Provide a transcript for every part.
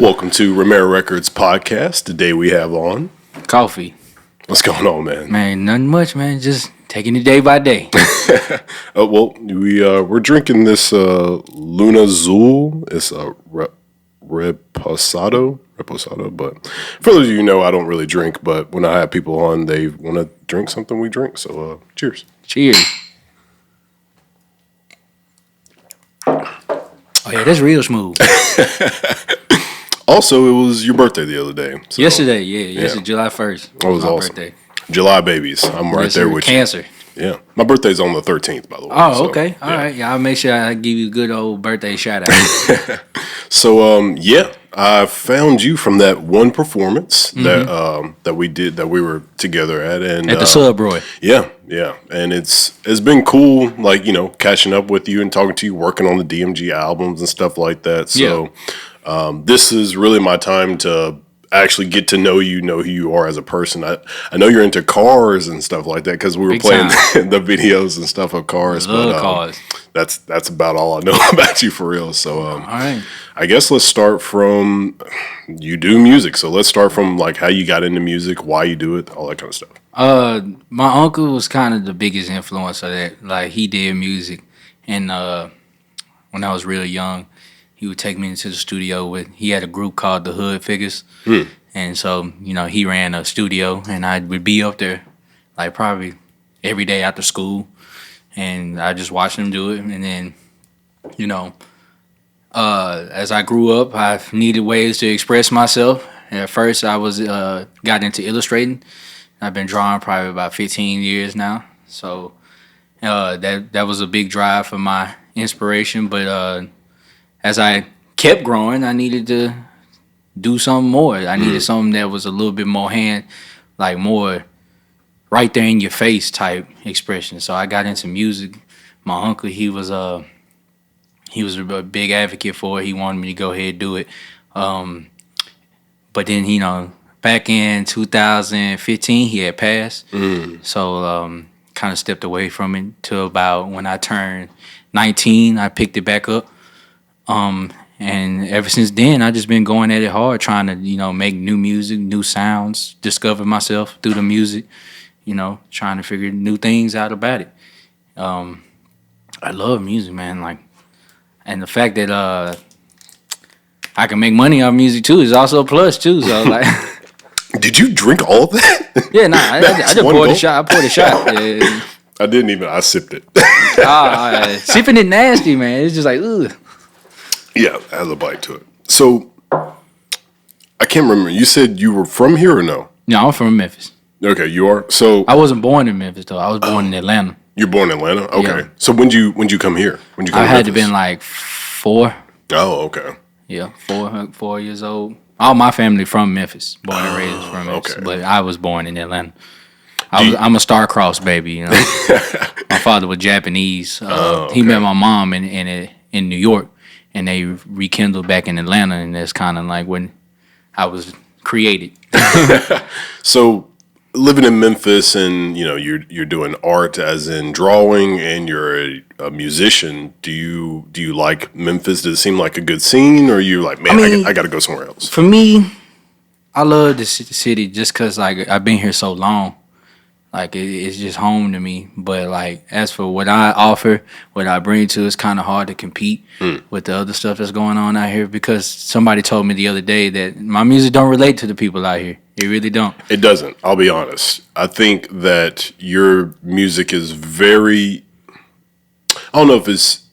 Welcome to Romera Records podcast. Today we have on Coffey. What's going on, man? Man, nothing much, man. Just taking it day by day. We're drinking this Luna Azul. It's a reposado. But for those of you who know, I don't really drink. But when I have people on, they want to drink something, we drink. So cheers. Cheers. Oh yeah, that's real smooth. Also, it was your birthday the other day. So, Yesterday, yesterday, July 1st. That was awesome. Birthday. July babies. I'm right there with Cancer. you. Yeah. My birthday's on the 13th, by the way. Oh, okay. All right. Yeah, I'll make sure I give you a good old birthday shout out. So, I found you from that one performance that we did, that we were together at. And at the Sub Roy. Yeah. And it's been cool, like, catching up with you and talking to you, working on the DMG albums and stuff like that. So, this is really my time to actually get to know who you are as a person. I know you're into cars and stuff like that because we were playing the videos and stuff of cars. Love cars. That's about all I know about you for real. So, all right. I guess let's start from, you do music. So let's start from like how you got into music, why you do it, all that kind of stuff. My uncle was kind of the biggest influence of that. Like, he did music, and when I was real young, he would take me into the studio he had a group called the Hood Figures. And so, he ran a studio, and I would be up there like probably every day after school, and I just watched him do it. And then, as I grew up, I needed ways to express myself. And at first, I was got into illustrating. I've been drawing probably about 15 years now. So that was a big drive for my inspiration. But as I kept growing, I needed to do something more. I needed something that was a little bit more more right there in your face type expression. So I got into music. My uncle, he was a big advocate for it. He wanted me to go ahead and do it. But then, back in 2015, he had passed. So kind of stepped away from it till about when I turned 19. I picked it back up. And ever since then, I've just been going at it hard, trying to, make new music, new sounds, discover myself through the music, trying to figure new things out about it. I love music, man. And the fact that I can make money off music too is also a plus too. So did you drink all of that? Yeah, I just poured a shot. I poured a shot. Yeah. I didn't even. I sipped it. Sipping it nasty, man. It's just like, ugh. Yeah, it has a bite to it. So, I can't remember. You said you were from here or no? No, I'm from Memphis. Okay, you are? So I wasn't born in Memphis, though. I was born in Atlanta. You're born in Atlanta? Okay. Yeah. So when you come here? When you come I to had to Memphis? been like 4. Oh, okay. Yeah, 4 years old. All my family from Memphis, born and raised from Memphis. Okay. But I was born in Atlanta. I'm a star-crossed baby, My father was Japanese. Okay. He met my mom in New York, and they rekindled back in Atlanta, and that's kind of like when I was created. So, living in Memphis, and you're doing art, as in drawing, and you're a musician. Do you like Memphis? Does it seem like a good scene, or are you like, man, I got to go somewhere else? For me, I love the city just because I've been here so long. It's just home to me. But as for what I offer, what I bring to, it's kind of hard to compete with the other stuff that's going on out here, because somebody told me the other day that my music don't relate to the people out here. It really don't. It doesn't. I'll be honest. I think that your music is very, I don't know if it's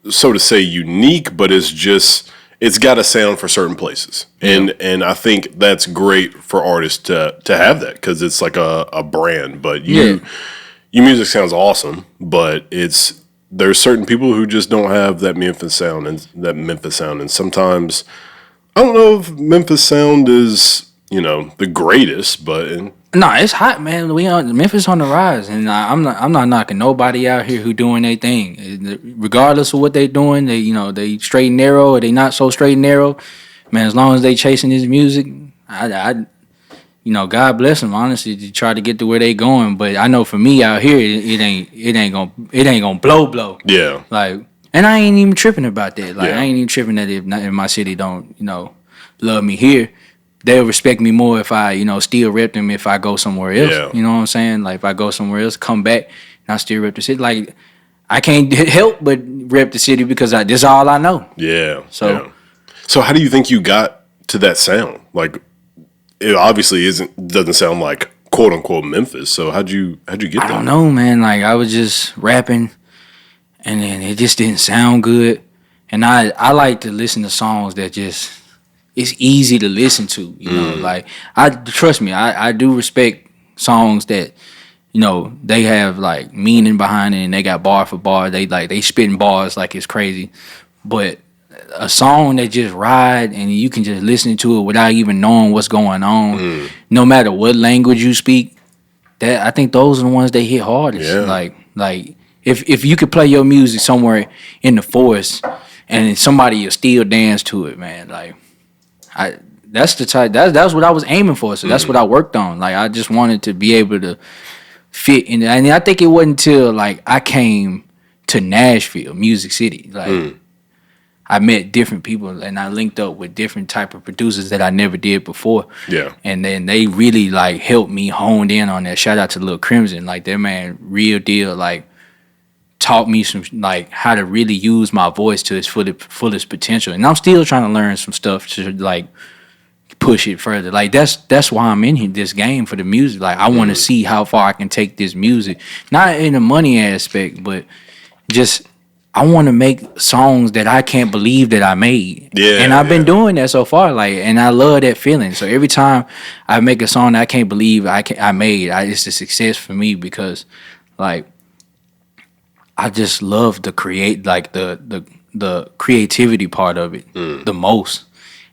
so to say unique, but it's got a sound for certain places. And I think that's great for artists to have that, because it's like a brand. But your music sounds awesome, but there's certain people who just don't have that Memphis sound. And sometimes, I don't know if Memphis sound is, the greatest, but No, it's hot, man. Memphis on the rise, and I'm not knocking nobody out here who doing their thing. Regardless of what they doing, they straight and narrow, or they not so straight and narrow. Man, as long as they chasing his music, God bless them. Honestly, to try to get to where they going. But I know for me out here, it ain't gonna blow. Yeah. And I ain't even tripping about that. I ain't even tripping that if my city don't love me here, they'll respect me more if I, still rep them if I go somewhere else. Yeah. You know what I'm saying? Like if I go somewhere else, come back, and I still rep the city. Like I can't help but rep the city because this is all I know. Yeah. So, yeah. So how do you think you got to that sound? Like, it obviously doesn't sound like quote unquote Memphis. So how'd you get there? I don't know, man. Like I was just rapping, and then it just didn't sound good. And I like to listen to songs that just it's easy to listen to. You know, like trust me, I do respect songs that they have like meaning behind it, and they got bar for bar. They spitting bars like it's crazy, but a song that just ride and you can just listen to it without even knowing what's going on, no matter what language you speak. That I think those are the ones that hit hardest. Yeah. Like if you could play your music somewhere in the forest and somebody will still dance to it, man. Like that's the type that's what I was aiming for. So that's what I worked on. Like I just wanted to be able to fit in. And I think it wasn't until like I came to Nashville, Music City. Like I met different people and I linked up with different type of producers that I never did before. Yeah. And then they really like helped me honed in on that. Shout out to Lil Crimson. Like that man, real deal, like taught me some like how to really use my voice to its fullest potential. And I'm still trying to learn some stuff to like push it further. Like that's why I'm in here, this game for the music. Like I want to see how far I can take this music. Not in the money aspect, but just I want to make songs that I can't believe that I made. Yeah, and I've been doing that so far. Like, and I love that feeling. So every time I make a song that I can't believe I made, it's a success for me because, like, I just love the the creativity part of it the most,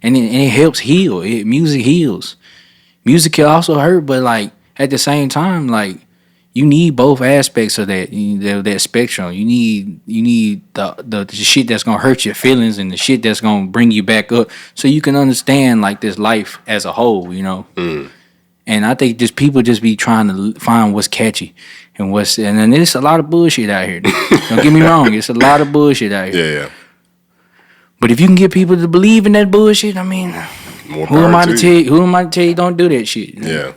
and it helps heal. Music heals. Music can also hurt, but like at the same time, like. You need both aspects of that spectrum. You need the shit that's gonna hurt your feelings and the shit that's gonna bring you back up, so you can understand like this life as a whole, And I think just people just be trying to find what's catchy and then there's a lot of bullshit out here. Don't get me wrong, it's a lot of bullshit out here. Yeah. But if you can get people to believe in that bullshit, I mean, who am I to tell you don't do that shit? Yeah.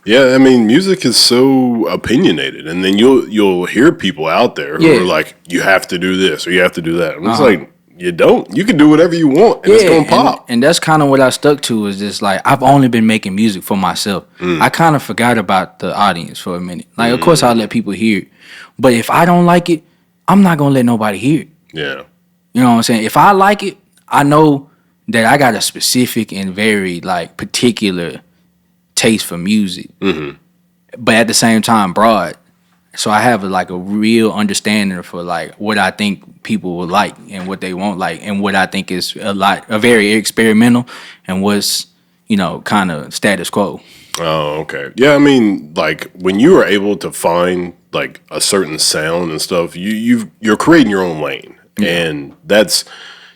Yeah, I mean, music is so opinionated, and then you'll hear people out there who are like, you have to do this or you have to do that. And it's like, you don't. You can do whatever you want, and it's gonna pop. And that's kind of what I stuck to is just like I've only been making music for myself. I kind of forgot about the audience for a minute. Like, of course, I'll let people hear it, but if I don't like it, I'm not gonna let nobody hear it. Yeah, you know what I'm saying. If I like it, I know that I got a specific and very like particular taste for music, but at the same time broad. So I have a real understanding for like what I think people would like and what they won't like, and what I think is a very experimental and what's kind of status quo. Oh, okay. Yeah, I mean, like when you are able to find like a certain sound and stuff, you're creating your own lane, and that's.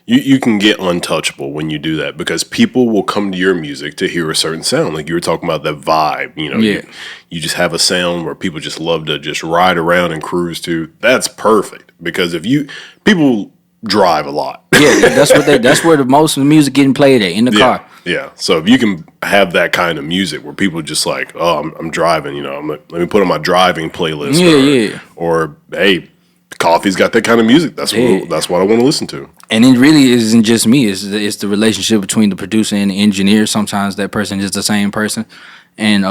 You can get untouchable when you do that because people will come to your music to hear a certain sound. Like you were talking about that vibe, you just have a sound where people just love to just ride around and cruise to. That's perfect because people drive a lot. Yeah, that's where the most of the music getting played at, in the car. Yeah. So if you can have that kind of music where people just like, oh, I'm driving, let me put on my driving playlist. Or hey, Coffey's got that kind of music. That's what I want to listen to. And it really isn't just me. It's the relationship between the producer and the engineer. Sometimes that person is the same person, and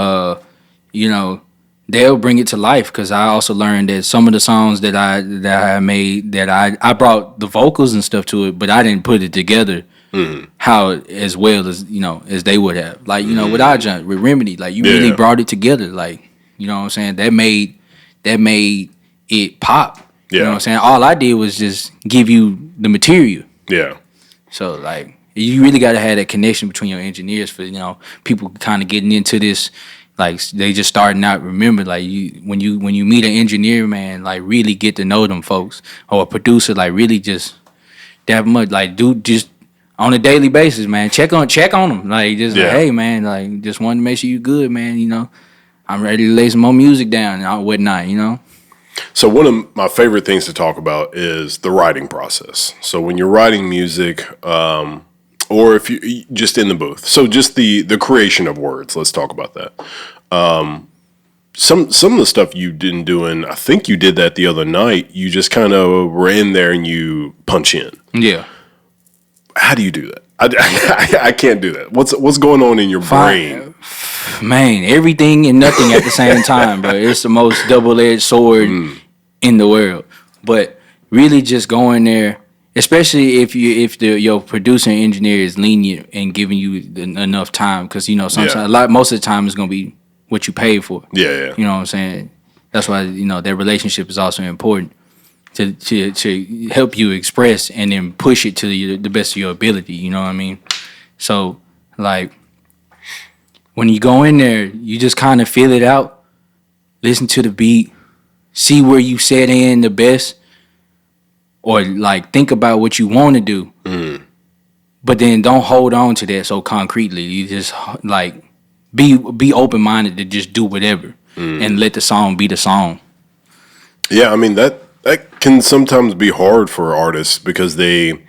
they'll bring it to life. Because I also learned that some of the songs that I made, that I brought the vocals and stuff to it, but I didn't put it together how as well as as they would have. Like with our junk, with Remedy, like you really brought it together. Like what I'm saying. That made it pop. You know what I'm saying? All I did was just give you the material. Yeah. So, like, you really got to have that connection between your engineers for, people kind of getting into this. Like, they just starting out. Remember, like, when you meet an engineer, man, like, really get to know them folks. Or a producer, like, really just that much. Like, dude, just on a daily basis, man. Check on them. Like, just like, hey, man, like, just wanted to make sure you good, man, I'm ready to lay some more music down and whatnot, So one of my favorite things to talk about is the writing process. So when you're writing music, or or if you just in the booth. So just the creation of words. Let's talk about that. Some of the stuff you didn't doing, I think you did that the other night. You just kind of were in there and you punch in. Yeah. How do you do that? I can't do that. What's going on in your brain? Man, everything and nothing at the same time, bro. It's the most double-edged sword in the world. But really, just going there, especially if your producer and engineer is lenient and giving you enough time, because sometimes most of the time it's gonna be what you paid for. Yeah. You know what I'm saying? That's why that relationship is also important to help you express and then push it to the best of your ability. You know what I mean? So like when you go in there, you just kind of feel it out, listen to the beat, see where you set in the best, or like think about what you want to do. But then don't hold on to that so concretely. You just like be open minded to just do whatever and let the song be the song. Yeah, I mean that can sometimes be hard for artists because they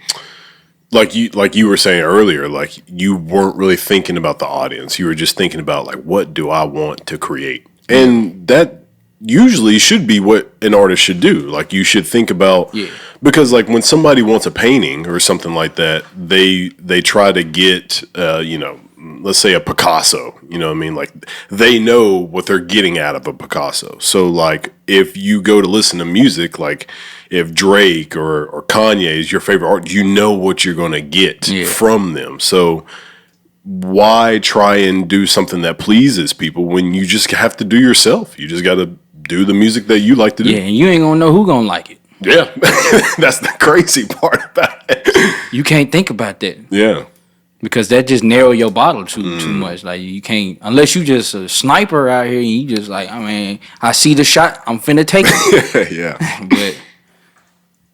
like you were saying earlier, like you weren't really thinking about the audience. You were just thinking about like, what do I want to create? And that usually should be what an artist should do. Like you should think about, because like when somebody wants a painting or something like that, they try to get, let's say a Picasso, you know what I mean? Like they know what they're getting out of a Picasso. So like if you go to listen to music, like if Drake or Kanye is your favorite artist, you know what you're going to get from them. So why try and do something that pleases people when you just have to do yourself? You just got to do the music that you like to do. Yeah, and you ain't going to know who going to like it. Yeah, that's the crazy part about it. You can't think about that. Yeah. Because that just narrow your bottle too much. Like you can't, unless you just a sniper out here and you just like, I mean, I see the shot, I'm finna take it. Yeah. But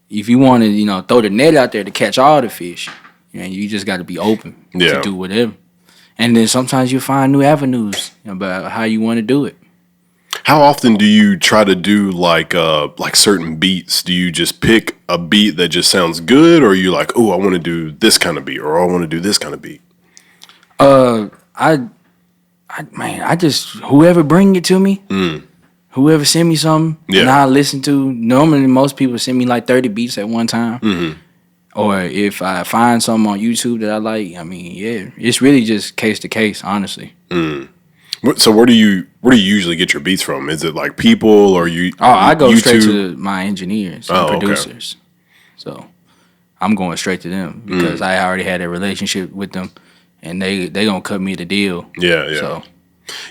if you want to, throw the net out there to catch all the fish, you just got to be open to do whatever. And then sometimes you find new avenues about how you want to do it. How often do you try to do like certain beats? Do you just pick a beat that just sounds good, or are you like, oh, I want to do this kind of beat, or I want to do this kind of beat? I just whoever bring it to me, whoever send me something, and I listen to. Normally, most people send me like 30 beats at one time, or if I find something on YouTube that I like, I mean, it's really just case to case, honestly. So where do you usually get your beats from? Is it like people or you? Oh, I go straight to my engineers and producers. Okay. So I'm going straight to them because I already had a relationship with them, and they gonna cut me the deal. Yeah. So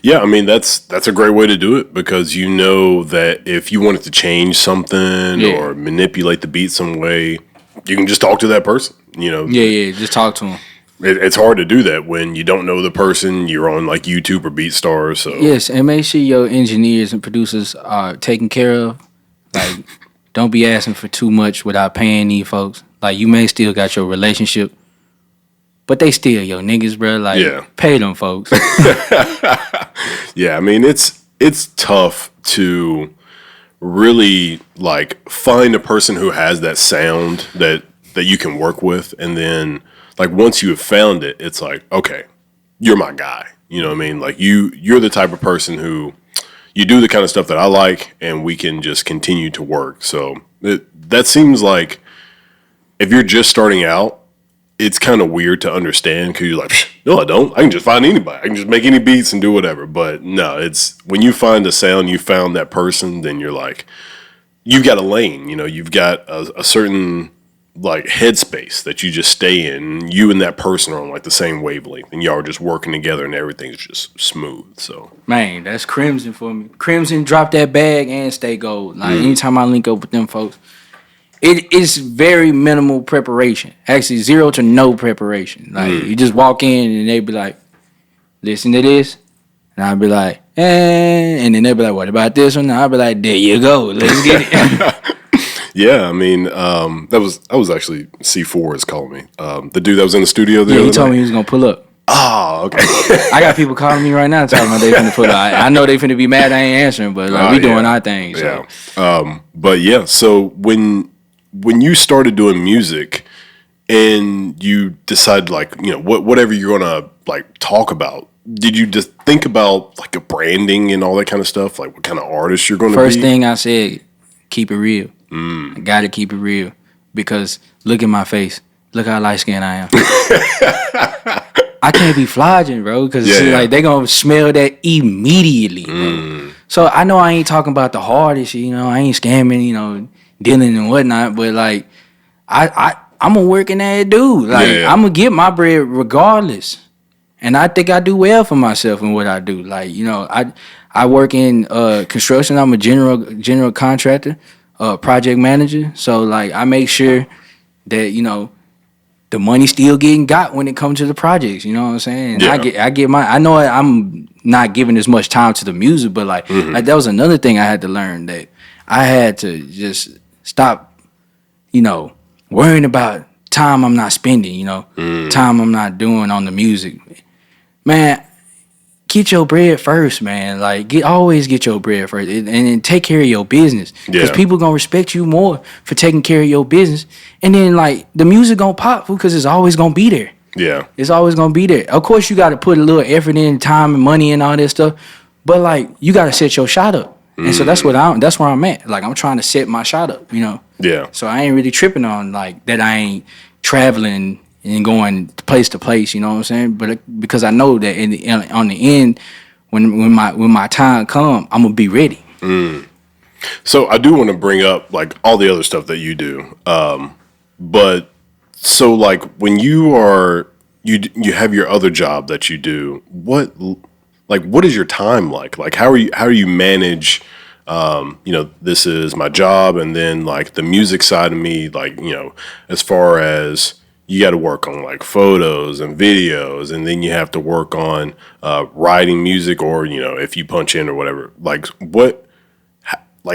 yeah, I mean that's a great way to do it because you know that if you wanted to change something or manipulate the beat some way, you can just talk to that person. Yeah, just talk to them. It's hard to do that when you don't know the person. You're on like YouTube or BeatStars. So yes, and make sure your engineers and producers are taken care of. Like, don't be asking for too much without paying these folks. Like, you may still got your relationship, but they still your niggas, bro. Like, pay them folks. Yeah, I mean it's tough to really like find a person who has that sound that you can work with, and then. Like once you have found it, it's like, okay, you're my guy. You know what I mean? Like you're the type of person who you do the kind of stuff that I like, and we can just continue to work. So that seems like if you're just starting out, it's kind of weird to understand because you're like, no, I don't. I can just find anybody. I can just make any beats and do whatever. But no, it's when you find a sound, you found that person, then you're like, you've got a lane. You've got a certain like headspace that you just stay in. You and that person are on like the same wavelength, and y'all are just working together, and everything's just smooth. So man, that's Crimson for me. Crimson drop that bag and stay gold. Like anytime I link up with them folks, it is very minimal preparation. Actually, 0 to no preparation. Like you just walk in and they be like, "Listen to this," and I'll be like, and then they'll be like, "What about this one?" And I'll be like, "There you go, let's get it." Yeah, I mean, that was actually C4 is calling me. The dude that was in the studio there. Yeah, he told me he was gonna pull up. Oh, okay. I got people calling me right now talking about they finna pull up. I know they finna be mad I ain't answering, but like, we doing our thing. So. Yeah. But yeah, so when you started doing music, and you decide like, whatever you're gonna like talk about, did you just think about like a branding and all that kind of stuff? Like what kind of artist you're gonna be? First thing I said, keep it real. I gotta keep it real because look at my face. Look how light skinned I am. I can't be flogging, bro, because like they gonna smell that immediately, bro. So I know I ain't talking about the hardest, I ain't scamming, dealing and whatnot, but like I'm a working ass dude. Like I'm gonna get my bread regardless, and I think I do well for myself in what I do. Like I work in construction. I'm a general contractor, project manager. So like I make sure that the money still getting got when it comes to the projects. You know what I'm saying? Yeah. I get my. I know I'm not giving as much time to the music, but like that was another thing I had to learn, that I had to just stop, worrying about time I'm not spending. Time I'm not doing on the music. Man, get your bread first, man. Like always get your bread first, and take care of your business, because people gonna respect you more for taking care of your business. And then like the music gonna pop because it's always gonna be there. Yeah, it's always gonna be there. Of course, you got to put a little effort in, time and money and all that stuff, but like you got to set your shot up. And so that's where I'm at. Like I'm trying to set my shot up. Yeah. So I ain't really tripping on like that. I ain't traveling and going place to place, you know what I'm saying? But because I know that on the end, when my time come, I'm gonna be ready. So I do want to bring up like all the other stuff that you do, but so like when you have your other job that you do, what is your time like? Like how do you manage? This is my job, and then like the music side of me, like as far as you got to work on like photos and videos, and then you have to work on writing music, or if you punch in or whatever. Like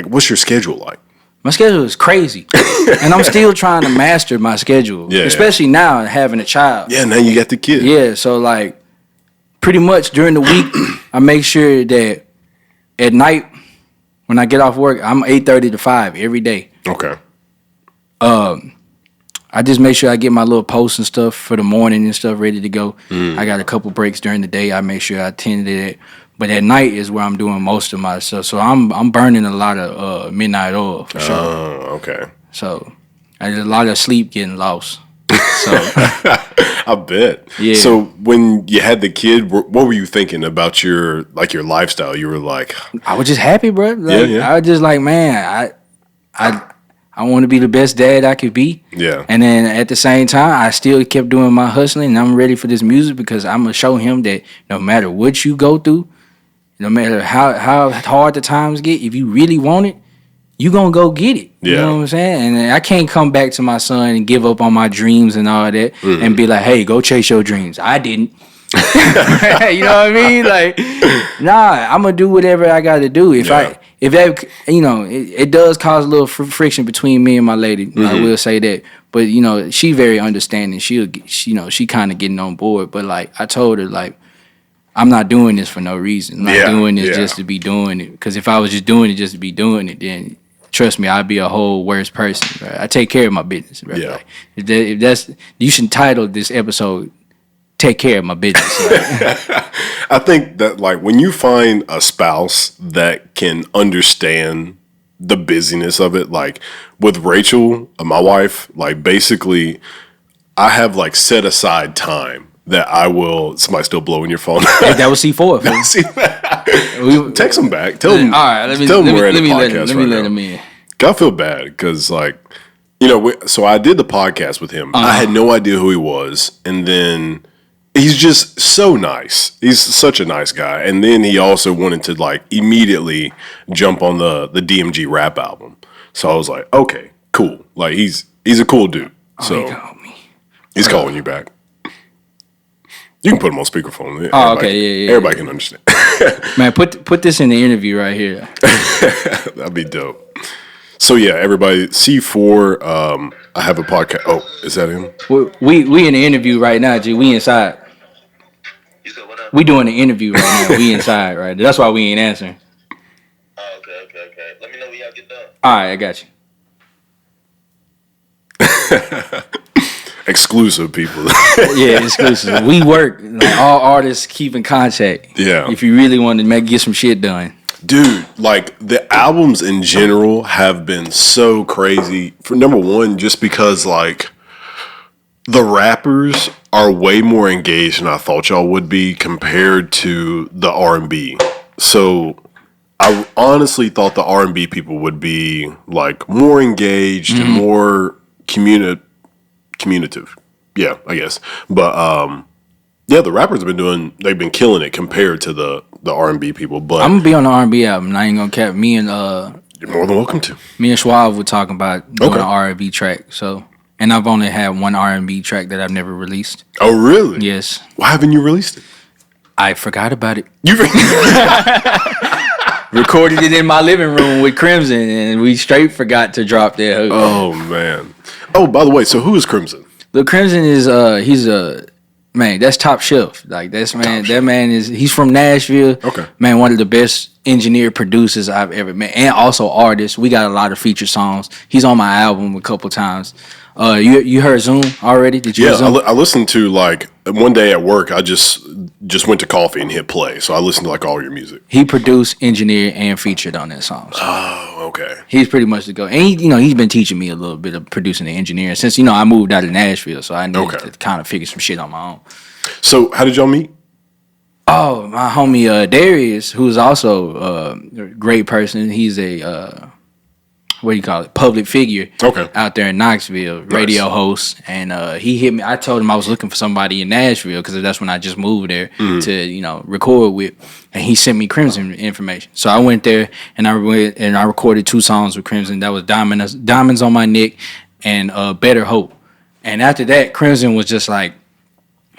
what's your schedule like? My schedule is crazy, and I'm still trying to master my schedule. Especially now having a child. Yeah, now you got the kid. Yeah, so like pretty much during the week, I make sure that at night when I get off work, I'm 8:30 to 5 every day. Okay. I just make sure I get my little posts and stuff for the morning and stuff ready to go. I got a couple breaks during the day. I make sure I attend to it. But at night is where I'm doing most of my stuff. So I'm burning a lot of midnight oil for sure. Oh, okay. So I did a lot of sleep getting lost. So I bet. Yeah. So when you had the kid, what were you thinking about your lifestyle? You were like, I was just happy, bro. Like, I was just like, man, I want to be the best dad I could be. Yeah. And then at the same time, I still kept doing my hustling, and I'm ready for this music because I'm gonna show him that no matter what you go through, no matter how hard the times get, if you really want it, you gonna go get it. You know what I'm saying? And I can't come back to my son and give up on my dreams and all that and be like, hey, go chase your dreams. I didn't. You know what I mean? Like, nah, I'm gonna do whatever I got to do. If that, it does cause a little friction between me and my lady. I will say that. But she very understanding. She kind of getting on board. But like, I told her like, I'm not doing this for no reason. I'm not doing this just to be doing it. Because if I was just doing it just to be doing it, then trust me, I'd be a whole worse person. Right? I take care of my business. Right? Yeah. Like, you should title this episode "Take Care of My Business." Right? I think that like when you find a spouse that can understand the busyness of it, like with Rachel, my wife, like basically, I have like set aside time that I will. Somebody still blowing your phone? Hey, that was C4. Text them back. Tell them. All right, let me let him in. I feel bad because like so I did the podcast with him. I had no idea who he was, and then he's just so nice. He's such a nice guy, and then he also wanted to like immediately jump on the DMG rap album. So I was like, okay, cool. Like he's a cool dude. So he called me. He's calling you back. You can put him on speakerphone. Okay, yeah. Everybody can understand. Man, put this in the interview right here. That'd be dope. So yeah, everybody, C4. I have a podcast. Oh, is that him? We in the interview right now, G. We inside. You said what up? We doing the interview right now. We inside, right? That's why we ain't answering. Oh, okay. Let me know when y'all get done. All right, I got you. Exclusive people. Yeah, exclusive. We work. Like, all artists keep in contact. Yeah. If you really want to get some shit done. Dude, like the albums in general have been so crazy. For number one, just because like the rappers are way more engaged than I thought y'all would be compared to the R&B. So I honestly thought the R&B people would be like more engaged and more communicative. Yeah, I guess. But yeah, the rappers they've been killing it compared to the R&B people. But I'm gonna be on the R&B album. I ain't gonna cap. you're more than welcome to. Me and Schwab were talking about doing an R&B track. So, and I've only had one R&B track that I've never released. Oh, really? Yes. Why haven't you released it? I forgot about it. You Recorded it in my living room with Crimson, and we straight forgot to drop that hook. Oh man. Oh, by the way, so who is Crimson? Look, Crimson is he's a man. That's top shelf. Like that's man. That man he's from Nashville. Okay. Man, one of the best engineer producers I've ever met, and also artist. We got a lot of feature songs. He's on my album a couple times. You heard Zoom already? Did you? Yeah, hear Zoom? I listened to like one day at work. I just went to Coffey and hit play, so I listened to like all your music. He produced, engineered, and featured on that song. So Oh, okay. he's pretty much the go. And he's been teaching me a little bit of producing and engineering since I moved out of Nashville, so I needed to kind of figure some shit on my own. So how did y'all meet? Oh, my homie Darius, who's also a great person. He's a what do you call it? Public figure. Okay. Out there in Knoxville, radio host, and he hit me. I told him I was looking for somebody in Nashville because that's when I just moved there to record with, and he sent me Crimson information. So I went there and I recorded 2 songs with Crimson. That was Diamonds on My Neck and Better Hope. And after that, Crimson was just like,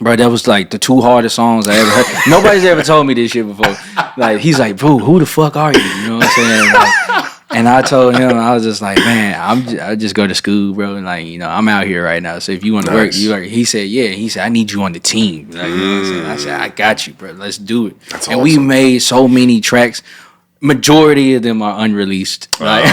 bro, that was like the 2 hardest songs I ever heard. Nobody's ever told me this shit before. Like, he's like, bro, who the fuck are you? You know what I'm saying? Like, and I told him, I was just like, man, I just go to school, bro. And like, I'm out here right now. So if you want to work, he said, yeah. He said, I need you on the team. Like, you know what I'm saying? I said, I got you, bro. Let's do it. That's and awesome. we made so many tracks. Majority of them are unreleased. Like,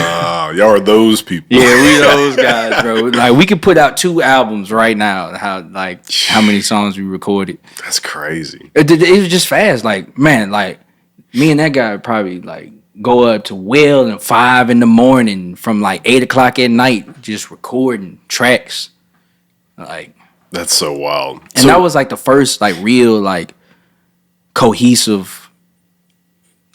Y'all are those people. yeah, we those guys, bro. Like, we could put out 2 albums right now. How many songs we recorded? That's crazy. It was just fast. Like, man, like me and that guy would probably like go up to well and 5 a.m. from like 8 o'clock at night, just recording tracks. Like, That's so wild. and that was like the first like real like cohesive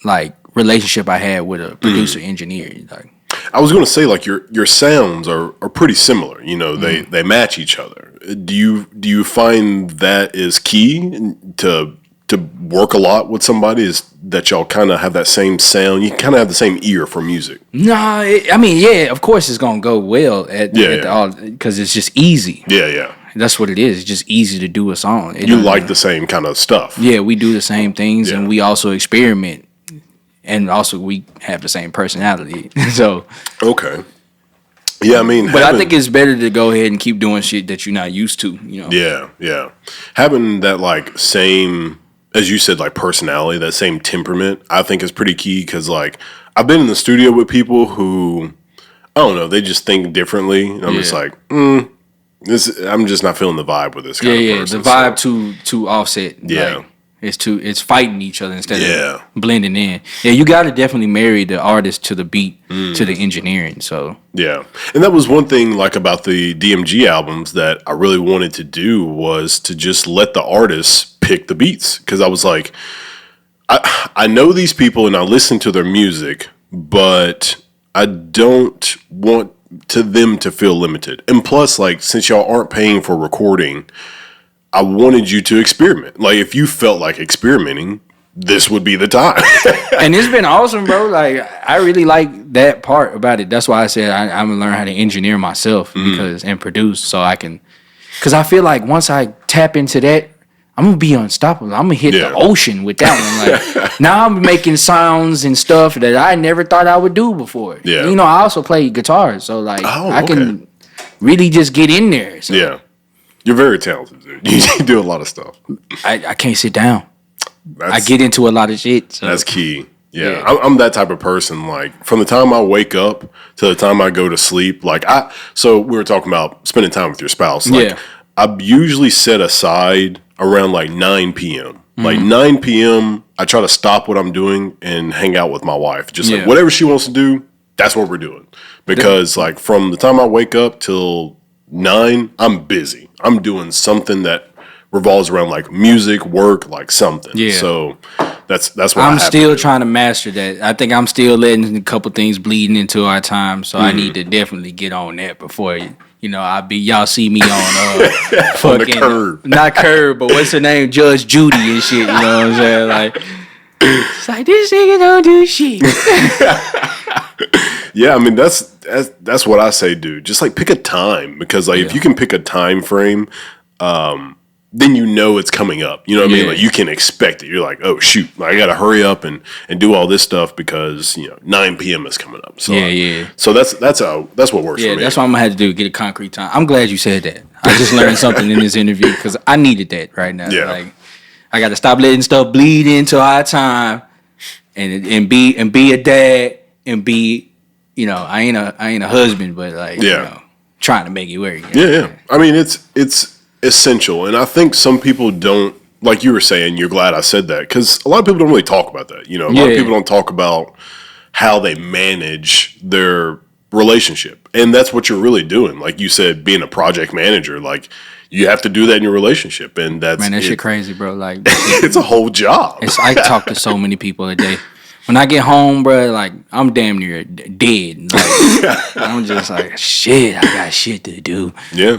like relationship I had with a producer engineer. Like, I was gonna say like your sounds are pretty similar. They match each other. Do you find that is key to work a lot with somebody? Is that y'all kind of have that same sound? You kind of have the same ear for music. nah, I mean, yeah, of course it's gonna go well because it's just easy. Yeah. That's what it is. It's just easy to do a song. You like the same kind of stuff. Yeah, we do the same things, Yeah. and we also experiment, and also we have the same personality. So, Okay. Yeah, I mean, but I think it's better to go ahead and keep doing shit that you're not used to. Yeah. Having that like same, as you said, like personality, that same temperament, I think is pretty key because like I've been in the studio with people who, I don't know, they just think differently. And I'm just like, I'm just not feeling the vibe with this kind of person. The vibe too offset. Yeah. Like, it's fighting each other instead Yeah. of blending in. Yeah, you got to definitely marry the artist to the beat, to the engineering. So Yeah. And that was one thing like about the DMG albums that I really wanted to do was to just let the artists pick the beats. Because I was like, I know these people and I listen to their music, but I don't want them to feel limited. And plus, like, since y'all aren't paying for recording, I wanted you to experiment. Like, if you felt like experimenting, this would be the time. and it's been awesome, bro. Like, I really like that part about it. That's why I said I'm gonna learn how to engineer myself and produce, so I can. Because I feel like once I tap into that, I'm gonna be unstoppable. I'm gonna hit the ocean with that one. Like, now I'm making sounds and stuff that I never thought I would do before. Yeah. I also play guitar, so like I can really just get in there. So Yeah. You're very talented, dude. You do a lot of stuff. I can't sit down. I get into a lot of shit. So. That's key. Yeah. I'm that type of person. Like, from the time I wake up to the time I go to sleep, like, so we were talking about spending time with your spouse. Like, I usually set aside around like 9 p.m. Like 9 p.m., I try to stop what I'm doing and hang out with my wife. Just like whatever she wants to do, that's what we're doing. Because like from the time I wake up till 9, I'm busy. I'm doing something that revolves around like music, work, like something. Yeah. So that's what I'm still trying to master that. I think I'm still letting a couple things bleeding into our time. So I need to definitely get on that before y'all see me on fucking on the curb. Not curb, but what's her name? Judge Judy and shit. You know what I'm saying? Like it's like this nigga don't do shit. Yeah, I mean that's what I say, dude. Just like pick a time, because like if you can pick a time frame, then you know it's coming up. You know what I mean? Like you can expect it. You're like, oh shoot, I gotta hurry up and do all this stuff because 9 p.m. is coming up. So So that's what works for me. That's what I'm gonna have to do. Get a concrete time. I'm glad you said that. I just learned something in this interview because I needed that right now. Yeah. Like I gotta stop letting stuff bleed into our time, and be a dad and be. I ain't a husband, but like trying to make it work. Yeah. I mean, it's essential, and I think some people don't. Like you were saying, you're glad I said that because a lot of people don't really talk about that. A lot of people don't talk about how they manage their relationship, and that's what you're really doing. Like you said, being a project manager, like you have to do that in your relationship, and that's that shit crazy, bro. Like it's a whole job. I talk to so many people a day. When I get home, bro, like I'm damn near dead. Like, I'm just like, shit, I got shit to do. Yeah.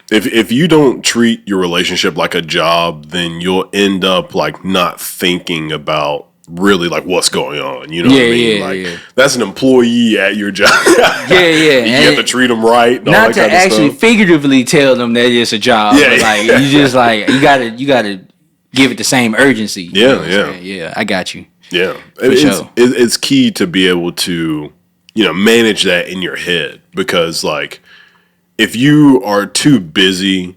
If you don't treat your relationship like a job, then you'll end up like not thinking about really like what's going on. You know what I mean? Like that's an employee at your job. You have to treat them right. Not to actually figuratively tell them that it's a job. Yeah. But like you just like you gotta give it the same urgency. Yeah, I got you. Yeah, it's key to be able to, manage that in your head, because like if you are too busy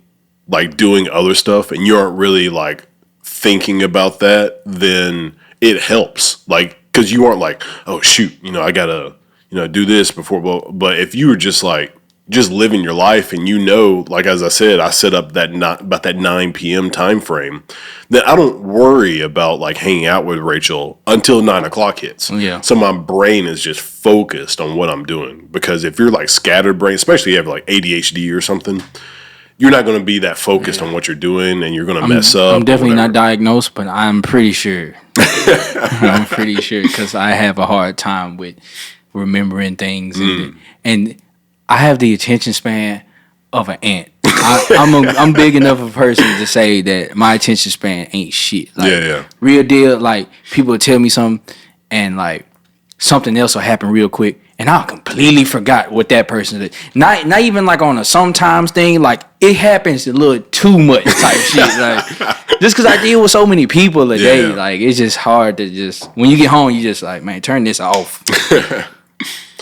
like doing other stuff and you aren't really like thinking about that, then it helps. Like, because you aren't like, oh shoot, I gotta do this before. But if you were just like living your life and like as I said, I set up about that 9 p.m. time frame, then I don't worry about like hanging out with Rachel until 9 o'clock hits. Yeah. So my brain is just focused on what I'm doing, because if you're like scattered brain, especially if you have like ADHD or something, you're not going to be that focused on what you're doing, and you're going to mess up. I'm definitely not diagnosed, but I'm pretty sure. I'm pretty sure, because I have a hard time with remembering things and I have the attention span of an ant. I'm big enough of a person to say that my attention span ain't shit. Like, real deal. Like people will tell me something, and like something else will happen real quick, and I completely forgot what that person did. Not even like on a sometimes thing. Like it happens a little too much type shit. Like just because I deal with so many people a day, like it's just hard to just when you get home, you just like, man, turn this off.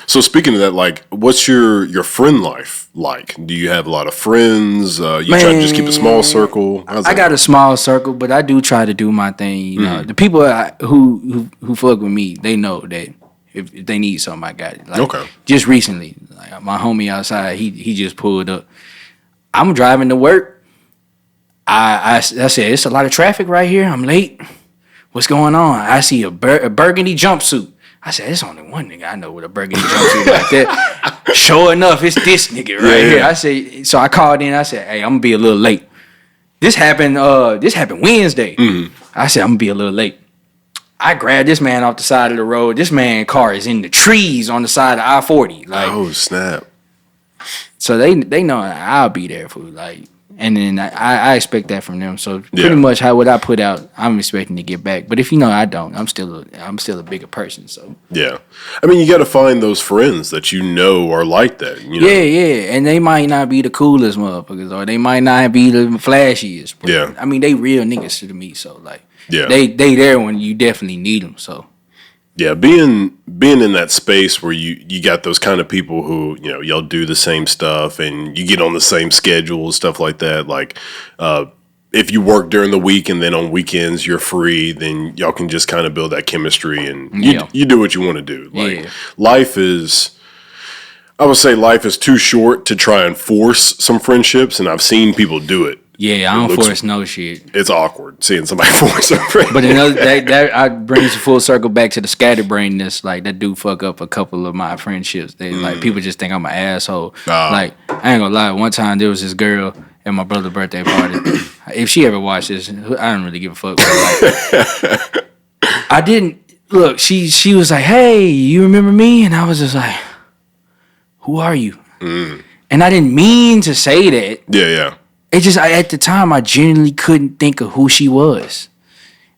So speaking of that, like, what's your friend life like? Do you have a lot of friends? You try to just keep a small circle? I got a small circle, but I do try to do my thing. You know, the people who fuck with me, they know that if they need something, I got it. Like, just recently, like my homie outside, he just pulled up. I'm driving to work. I said, it's a lot of traffic right here. I'm late. What's going on? I see a burgundy jumpsuit. I said, there's only one nigga I know with a burgundy jumpsuit like that. Sure enough, it's this nigga right here. I said, so I called in. I said, hey, I'm gonna be a little late. This happened Wednesday. I said, I'm gonna be a little late. I grabbed this man off the side of the road. This man's car is in the trees on the side of I-40. Like, oh snap! So they know I'll be there for like. And then I expect that from them. So pretty much what I put out, I'm expecting to get back. But if I don't, I'm still a bigger person. So yeah, I mean, you got to find those friends that are like that. Yeah, and they might not be the coolest motherfuckers, or they might not be the flashiest. But, I mean, they real niggas to me. So like, they there when you definitely need them. So. Yeah, being in that space where you got those kind of people who, y'all do the same stuff and you get on the same schedule, stuff like that. Like, if you work during the week and then on weekends you're free, then y'all can just kind of build that chemistry and you do what you want to do. Like, life is, I would say life is too short to try and force some friendships, and I've seen people do it. Yeah, I don't force no shit. It's awkward seeing somebody force a friend. But another that brings full circle back to the scatterbrainness. Like that do fuck up a couple of my friendships. They like people just think I'm an asshole. Like I ain't gonna lie. One time there was this girl at my brother's birthday party. If she ever watched this, I don't really give a fuck. But like, I didn't look. She was like, "Hey, you remember me?" And I was just like, "Who are you?" And I didn't mean to say that. Yeah. It just at the time I genuinely couldn't think of who she was,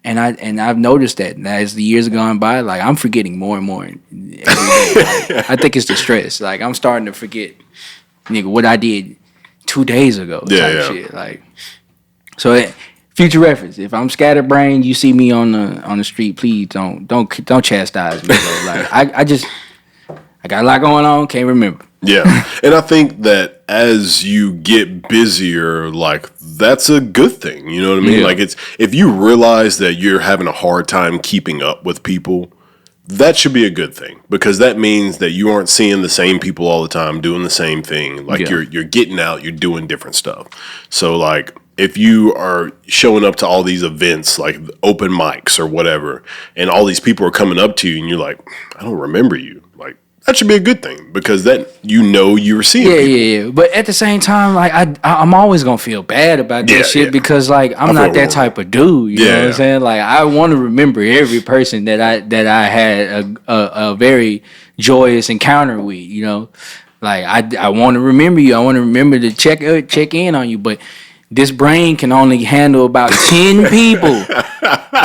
and I've noticed that as the years have gone by, like I'm forgetting more and more every day. Like, I think it's the stress. Like I'm starting to forget, nigga, what I did 2 days ago. Type shit. Like so. Future reference: if I'm scatterbrained, you see me on the street, please don't chastise me. Bro. Like I got a lot going on, can't remember. Yeah. And I think that as you get busier, like that's a good thing. You know what I mean? Yeah. Like it's if you realize that you're having a hard time keeping up with people, that should be a good thing because that means that you aren't seeing the same people all the time doing the same thing. Like you're getting out, you're doing different stuff. So like if you are showing up to all these events like open mics or whatever, and all these people are coming up to you and you're like, I don't remember you. Like that should be a good thing because then you were seeing people. Yeah. But at the same time, like I'm always gonna feel bad about that shit because like I'm not that type of dude. You know what I'm saying? Like I want to remember every person that I had a very joyous encounter with. You know, like I want to remember you. I want to remember to check in on you, but. This brain can only handle about 10 people.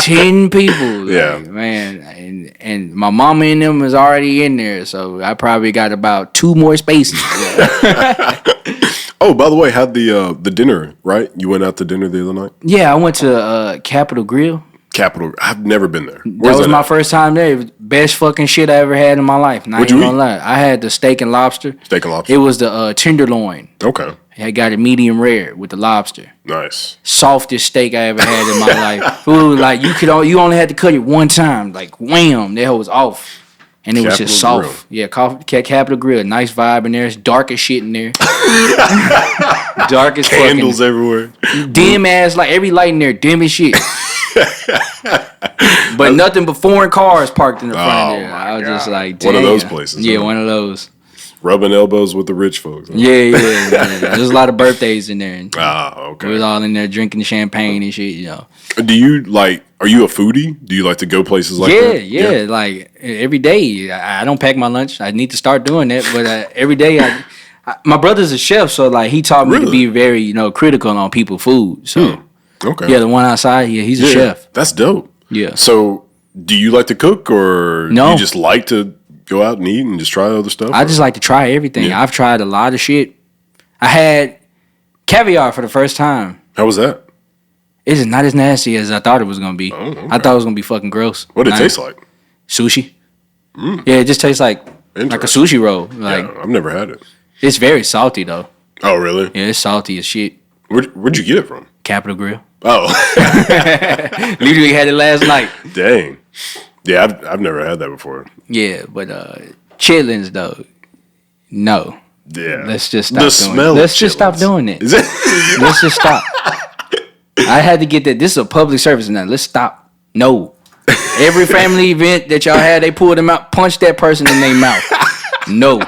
10 people. Like, man. And my mama and them is already in there. So I probably got about 2 more spaces. Oh, by the way, how'd the dinner, right? You went out to dinner the other night? Yeah, I went to Capitol Grill. I've never been there. That was my first time there. It was best fucking shit I ever had in my life. Not even gonna lie. I had the steak and lobster. Steak and lobster? It was the tenderloin. Okay. I got it medium rare with the lobster. Nice. Softest steak I ever had in my life. Ooh, like you only had to cut it one time. Like wham, that was off. And it was just soft. Grill. Yeah, Capitol Grill. Nice vibe in there. It's dark as shit in there. Dark as fucking. Candles everywhere. Dim ass, like every light in there, dim as shit. But nothing but foreign cars parked in the front of there. I was just like, damn. One of those places. Yeah, one of those. Rubbing elbows with the rich folks. Huh? Yeah. There's a lot of birthdays in there. And okay. We was all in there drinking champagne and shit, you know. Do you are you a foodie? Do you like to go places like that? Yeah. Like every day. I don't pack my lunch. I need to start doing that. But every day, my brother's a chef, so like he taught me to be very, critical on people's food. So okay. Yeah, the one outside, he's a chef. That's dope. Yeah. So do you like to cook or no. You just like to go out and eat and just try other stuff? I just like to try everything. Yeah. I've tried a lot of shit. I had caviar for the first time. How was that? It's not as nasty as I thought it was going to be. Oh, okay. I thought it was going to be fucking gross. What did it taste like? Sushi. Yeah, it just tastes like a sushi roll. Like, yeah, I've never had it. It's very salty, though. Oh, really? Yeah, it's salty as shit. Where'd you get it from? Capitol Grill. Oh. Literally had it last night. Dang. Yeah, I've never had that before. Yeah, but chitlins, though, no. Yeah. Let's just stop doing it. Let's just stop doing it. Let's just stop. I had to get that. This is a public service now. Let's stop. No. Every family event that y'all had, they pulled them out, punched that person in their mouth. No.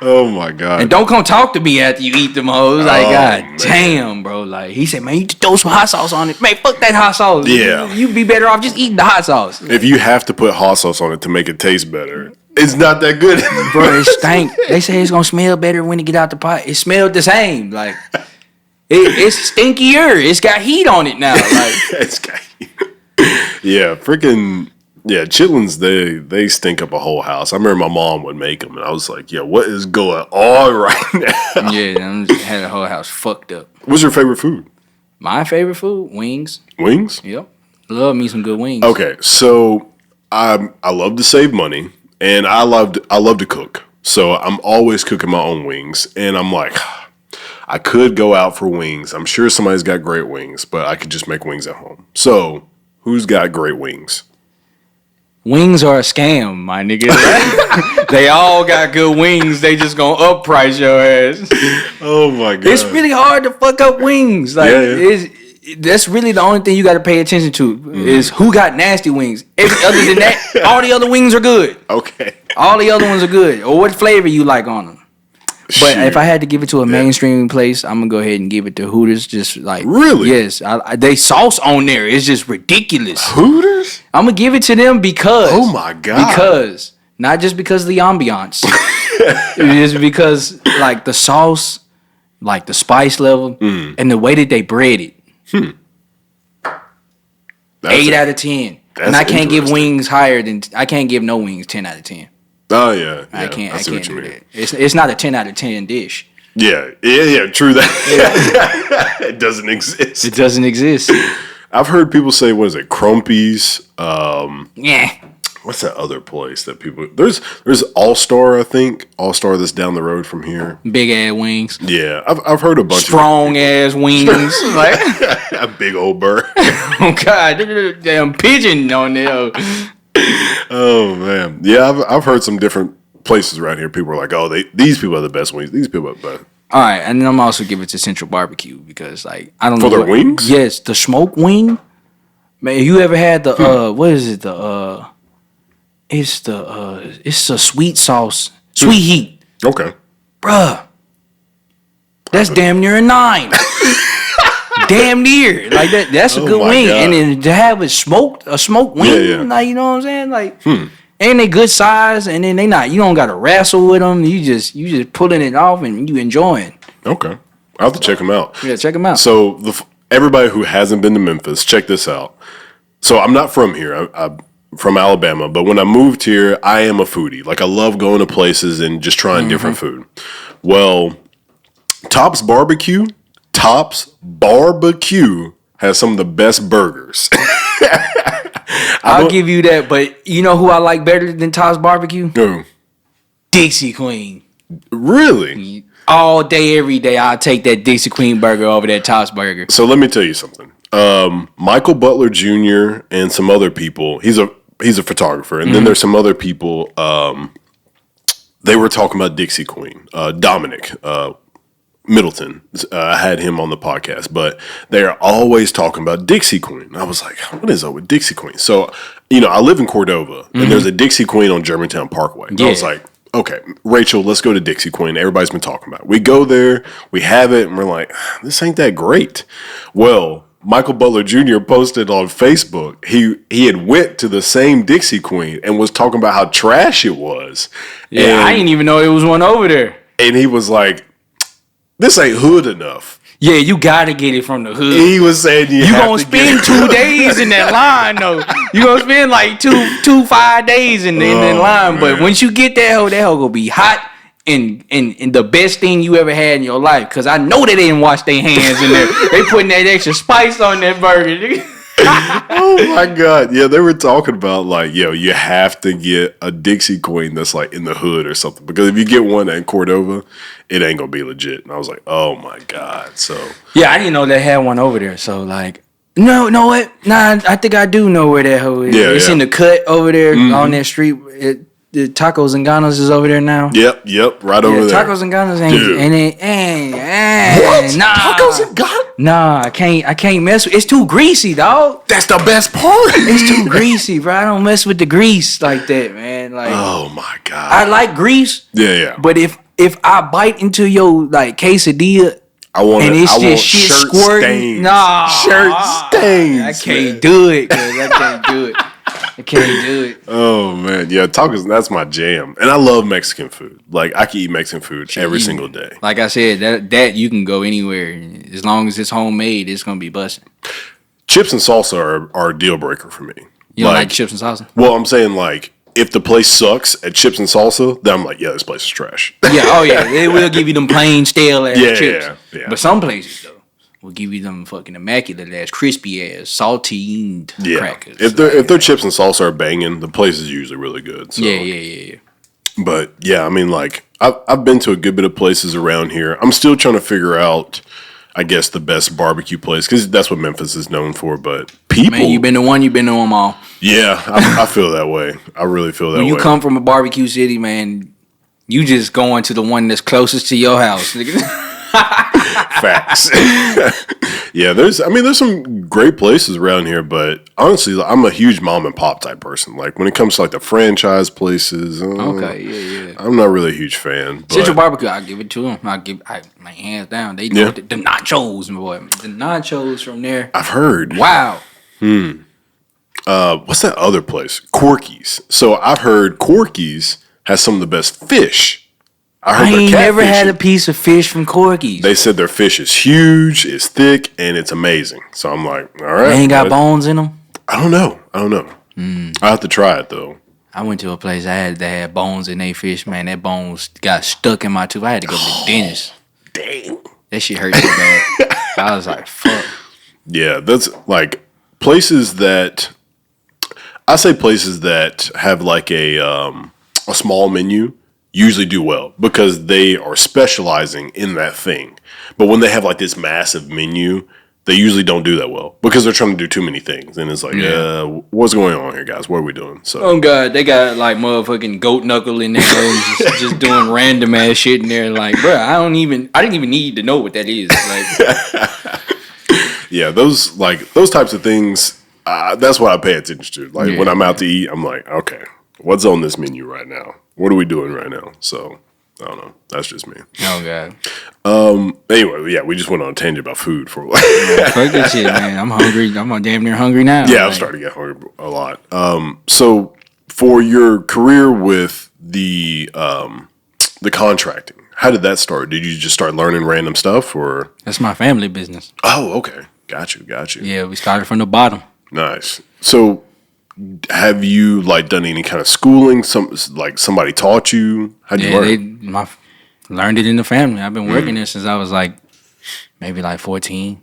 Oh my God. And don't come talk to me after you eat them hoes. Like, God damn, bro. Like, he said, man, you just throw some hot sauce on it. Man, fuck that hot sauce. Yeah. You'd be better off just eating the hot sauce. If you have to put hot sauce on it to make it taste better, it's not that good. Bro, it stank. They say it's gonna smell better when it get out the pot. It smelled the same. Like, it's stinkier. It's got heat on it now. Like, it's got heat. Yeah, freaking... Yeah, chitlins, they stink up a whole house. I remember my mom would make them, and I was like, yeah, what is going on right now? Yeah, I had the whole house fucked up. What's your favorite food? My favorite food? Wings. Wings? Yep. Love me some good wings. Okay, so I love to save money, and I love to cook. So I'm always cooking my own wings, and I'm like, I could go out for wings. I'm sure somebody's got great wings, but I could just make wings at home. So who's got great wings? Wings are a scam, my nigga. They all got good wings. They just gonna upprice your ass. Oh my god. It's really hard to fuck up wings. Like Yeah. that's really the only thing you got to pay attention to is who got nasty wings. Other than that, all the other wings are good. Okay. All the other ones are good. Or what flavor you like on them. But if I had to give it to a mainstream place, I'm gonna go ahead and give it to Hooters. Just like Really? yes, they sauce on there. It's just ridiculous. Hooters? I'm gonna give it to them because Oh my god. because not just because of the ambiance, it is because like the sauce, like the spice level, and the way that they bread it. That's 8 out of 10, and I can't give wings higher than I can't give no wings 10 out of 10. Oh yeah. I can't. I see can't what you do mean. that. It's not a 10 out of 10 dish. Yeah. True that. It doesn't exist. It doesn't exist. I've heard people say, what is it, Crumpy's? Yeah. What's that other place that people there's All Star, I think. All Star that's down the road from here. Big ass wings. Yeah. I've heard a bunch Strong ass wings. Like a big old bird. oh god, damn pigeon on there. Oh man. Yeah, I've heard some different places around here. People are like, oh, these people are the best wings. These people are the best. All right, and then I'm also giving it to Central Barbecue because like I don't know For their wings? Yes, the smoke wing. Man, you ever had the what is it? It's a sweet sauce, sweet heat, Okay. bruh. That's damn near a 9. Damn near like that. That's a good my wing, God. and then to have it smoked, a smoked wing, Yeah. like you know what I'm saying, like. And they good size, and then they not. You don't got to wrestle with them. You just pulling it off, and you enjoying. Okay. I'll have to check them out. Yeah, check them out. So everybody who hasn't been to Memphis, check this out. So I'm not from here. I'm from Alabama, but when I moved here, I am a foodie. Like I love going to places and just trying different food. Well, Tops Barbecue has some of the best burgers. I'll give you that, but you know who I like better than Tops Barbecue? Oh, Dixie Queen. really? All day, every day, I'll take that Dixie Queen burger over that Tops burger. So let me tell you something. Michael Butler Jr. and some other people. He's a photographer, and then there's some other people. They were talking about Dixie Queen. Dominic Middleton. I had him on the podcast, but they're always talking about Dixie Queen. I was like, what is up with Dixie Queen? So, I live in Cordova, and there's a Dixie Queen on Germantown Parkway. Yeah. I was like, okay, Rachel, let's go to Dixie Queen. Everybody's been talking about it. We go there, we have it, and we're like, this ain't that great. Well, Michael Butler Jr. posted on Facebook, he had went to the same Dixie Queen and was talking about how trash it was. Yeah, I didn't even know it was one over there. And he was like, this ain't hood enough. Yeah, you gotta get it from the hood. He was saying you have gonna to get spend 2 days in that line though. You gonna spend like 5 days in that line. But once you get that hoe gonna be hot and the best thing you ever had in your life. Cause I know they didn't wash their hands in there. They putting that extra spice on that burger. Oh my God. Yeah, they were talking about like, you have to get a Dixie Queen that's like in the hood or something. Because if you get one in Cordova, it ain't gonna be legit. And I was like, oh my God. So yeah, I didn't know they had one over there. So like, no, what? Nah, I think I do know where that hoe is. Yeah, it's in the cut over there on that street. The Tacos and Ganos is over there now. Yep, right over there. Tacos and Ganos ain't what? Nah. Tacos and Ganos? Nah, I can't mess with. It's too greasy, dog. That's the best part. It's too greasy, bro. I don't mess with the grease like that, man. Like, oh my God. I like grease. Yeah. But if I bite into your like quesadilla, I want just shit shirt squirting. stains. Nah, shirt stains. I can't do it. I can't do it. I can't do it. Oh man, yeah, tacos. That's my jam, and I love Mexican food. Like I can eat Mexican food every single day. Like I said, that you can go anywhere as long as it's homemade. It's gonna be busting. Chips and salsa are a deal breaker for me. You don't like chips and salsa? Well, I'm saying like if the place sucks at chips and salsa, then I'm like, yeah, this place is trash. Yeah, they will give you them plain stale ass chips. Yeah. But some places though will give you them fucking immaculate ass, crispy ass, saltine crackers. If their chips and salsa are banging, the place is usually really good. So. Yeah. But yeah, I mean, like I've been to a good bit of places around here. I'm still trying to figure out, I guess, the best barbecue place because that's what Memphis is known for. But people. Man, you been to one, you been to them all. Yeah, I feel that way. I really feel that way. When you come from a barbecue city, man, you just going to the one that's closest to your house. Facts. Yeah, there's some great places around here, but honestly, I'm a huge mom and pop type person. Like when it comes to like the franchise places, Okay, yeah. I'm not really a huge fan. But Central Barbecue, I give it to them. My hands down. They do the nachos, my boy. The nachos from there. I've heard. Wow. What's that other place? Corky's. So I've heard Corky's has some of the best fish. I ain't never had a piece of fish from Corky's. They said their fish is huge, it's thick, and it's amazing. So I'm like, all right. They ain't got bones in them? I don't know. I have to try it though. I went to a place they had bones in their fish, man. That bones got stuck in my tooth. I had to go to the dentist. Dang. That shit hurt so bad. I was like, fuck. Yeah, that's like places that I say places that have like a small menu usually do well because they are specializing in that thing. But when they have like this massive menu, they usually don't do that well because they're trying to do too many things. And it's like, what's going on here, guys? What are we doing? So, oh God, they got like motherfucking goat knuckle in there and just doing random ass shit in there. Like, bro, I didn't even need to know what that is. Like, yeah, those types of things. That's what I pay attention to. Like when I'm out to eat, I'm like, okay, what's on this menu right now? What are we doing right now? So I don't know. That's just me. Oh God. Anyway, yeah, we just went on a tangent about food for a while. Fuck that shit, man. I'm hungry. I'm damn near hungry now. Yeah, I'm starting to get hungry a lot. So for your career with the contracting, how did that start? Did you just start learning random stuff, or? That's my family business. Oh, okay. Got you. Yeah, we started from the bottom. Nice. So, have you like done any kind of schooling? Somebody taught you? How'd you learn? Learned it in the family. I've been working there since I was like maybe like 13,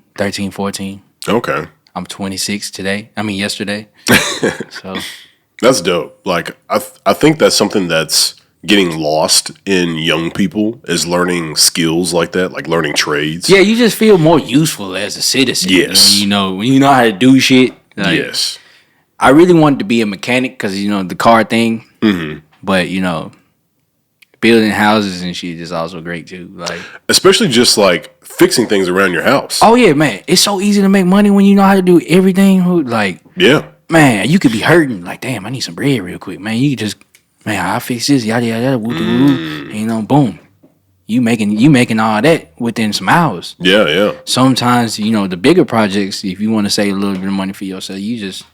14. Okay. I'm 26 yesterday. So that's dope. Like I think that's something that's getting lost in young people is learning skills like that, like learning trades. Yeah, you just feel more useful as a citizen. Yes. When you know how to do shit. Like, yes. I really wanted to be a mechanic because, the car thing. Mm-hmm. But, building houses and shit is also great too. Like, especially just like fixing things around your house. Oh, yeah, man. It's so easy to make money when you know how to do everything. Like, yeah. Man, you could be hurting. Like, damn, I need some bread real quick. Man, you could just, I'll fix this, yada, yada, yada, woo, and, boom. You making all that within some hours. Yeah. Sometimes, the bigger projects, if you want to save a little bit of money for yourself, you just,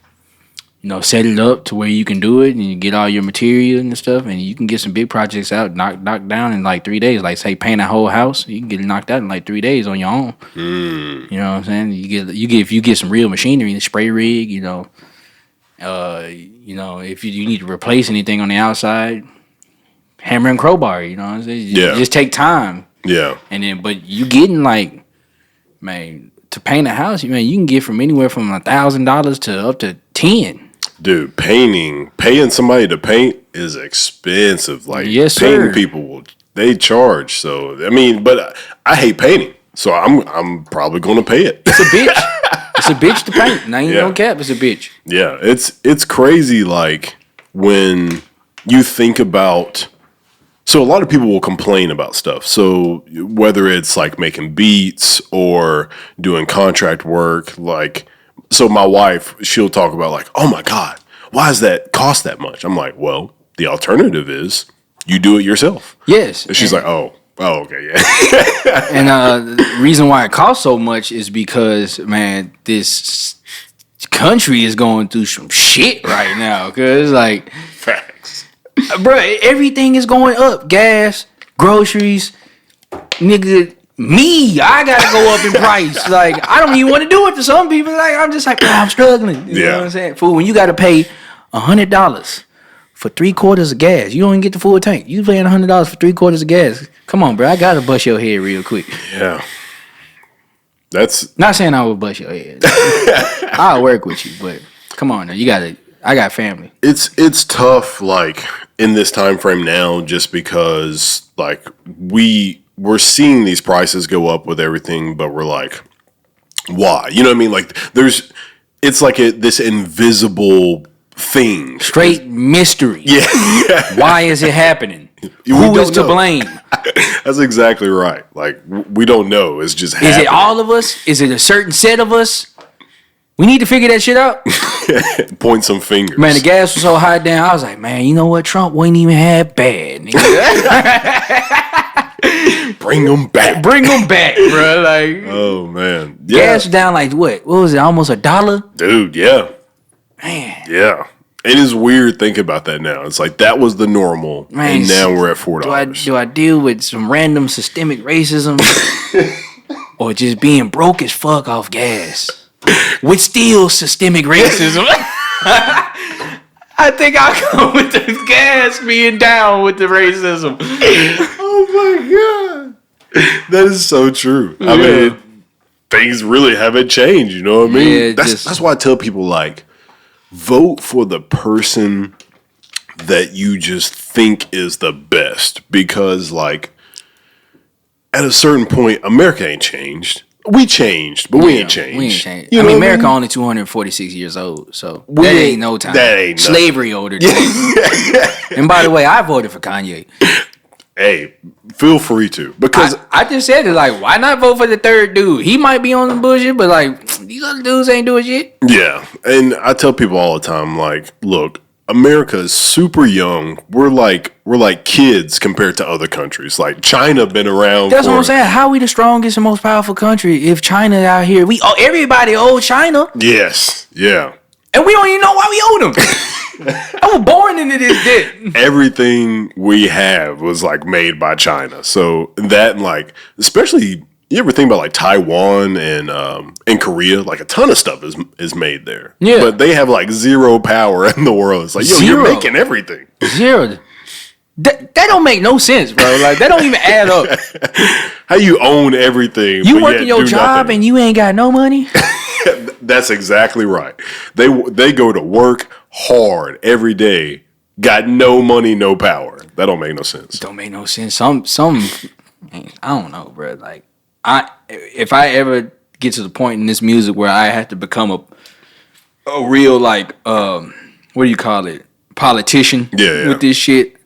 set it up to where you can do it and you get all your material and stuff and you can get some big projects out, knocked down in like 3 days. Like, say, paint a whole house, you can get it knocked out in like 3 days on your own. You know what I'm saying? If you get some real machinery, spray rig, if you need to replace anything on the outside, hammer and crowbar, you know what I'm saying? Yeah. Just take time. Yeah. And then, but you getting like, man, to paint a house, man, you can get from anywhere from $1,000 to up to 10. Dude, paying somebody to paint is expensive. Like, yes, painting people, they charge. So, but I hate painting. So I'm probably going to pay it. It's a bitch. It's a bitch to paint. Now you no cap. It's a bitch. Yeah, it's crazy. Like when you think about, so a lot of people will complain about stuff. So whether it's like making beats or doing contract work, like, so my wife, she'll talk about like, oh my God, why does that cost that much? I'm like, well, the alternative is you do it yourself. Yes. And she's like, oh, okay, yeah. And the reason why it costs so much is because, man, this country is going through some shit right now. Because, like, Facts. Bro, everything is going up. Gas, groceries, nigga. I gotta go up in price. Like, I don't even want to do it to some people. Like, I'm just like, I'm struggling. You know what I'm saying? Fool, when you gotta pay $100 for 3/4 of gas, you don't even get the full tank. You paying $100 for 3/4 of gas. Come on, bro. I gotta bust your head real quick. Yeah. That's not saying I would bust your head. I'll work with you, but come on now. I got family. It's tough, like, in this time frame now, just because like we're seeing these prices go up with everything, but we're like, why? You know what I mean? Like, it's like this invisible thing. Straight mystery. Yeah. Why is it happening? We Who don't is to know. blame? That's exactly right. Like, we don't know. It's just Is happening. it all of us? Is it a certain set of us? We need to figure that shit out. Point some fingers. Man, the gas was so hot down. I was like, man, you know what? Trump wasn't even half bad. Nigga. Bring them back. Bring them back, bro. Like, Oh, man. Yeah. gas was down like what? What was it? Almost $1? Dude, yeah. Man. Yeah. It is weird thinking about that now. It's like that was the normal, Man, and now we're at $4. Do I deal with some random systemic racism or just being broke as fuck off gas with still systemic racism? I think I'll go with the gas being down with the racism. Oh my god, that is so true. I mean, things really haven't changed. You know what I mean? Yeah, that's why I tell people, like, vote for the person that you just think is the best, because, like, at a certain point, America ain't changed. We changed, but we ain't changed. We ain't changed. You I know mean, what America only 246 years old, so that ain't- ain't no time. that ain't nothing. Slavery older than that. And by the way, I voted for Kanye. Hey, feel free to, because I just said it, like, why not vote for the third dude? He might be on the bullshit, but like these other dudes ain't doing shit. yeah, and I tell people all the time, like, look, America is super young. We're like kids compared to other countries. Like, China been around. That's what I'm saying. How we the strongest and most powerful country if China out here? Everybody owe China, Yes, yeah. and we don't even know why we owe them. I was born into this debt. Everything we have was like made by China. So that, and like, especially, you ever think about like Taiwan and Korea? Like, a ton of stuff is made there. Yeah. But they have like zero power in the world. It's like, yo, you're Zero. making everything. Zero. That don't make no sense, bro. Like, that don't even add up. How you own everything? You but working yet your do job nothing? and you ain't got no money. That's exactly right. They go to work hard every day, got no money, no power. That don't make no sense. Don't make no sense. Some man, I don't know, bro. Like, if I ever get to the point in this music where I have to become a real, like, what do you call it, politician Yeah. with this shit,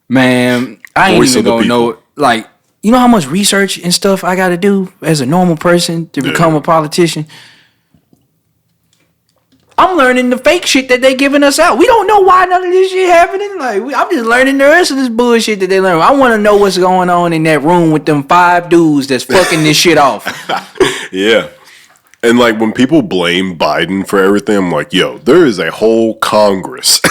man, I ain't Voice even of the gonna people. know. Like, you know how much research and stuff I got to do as a normal person to become a politician? I'm learning the fake shit that they giving us out. We don't know why none of this shit happening. Like, I'm just learning the rest of this bullshit that they learn. I want to know what's going on in that room with them 5 dudes that's fucking this shit off. Yeah. And like, when people blame Biden for everything, I'm like, yo, there is a whole Congress.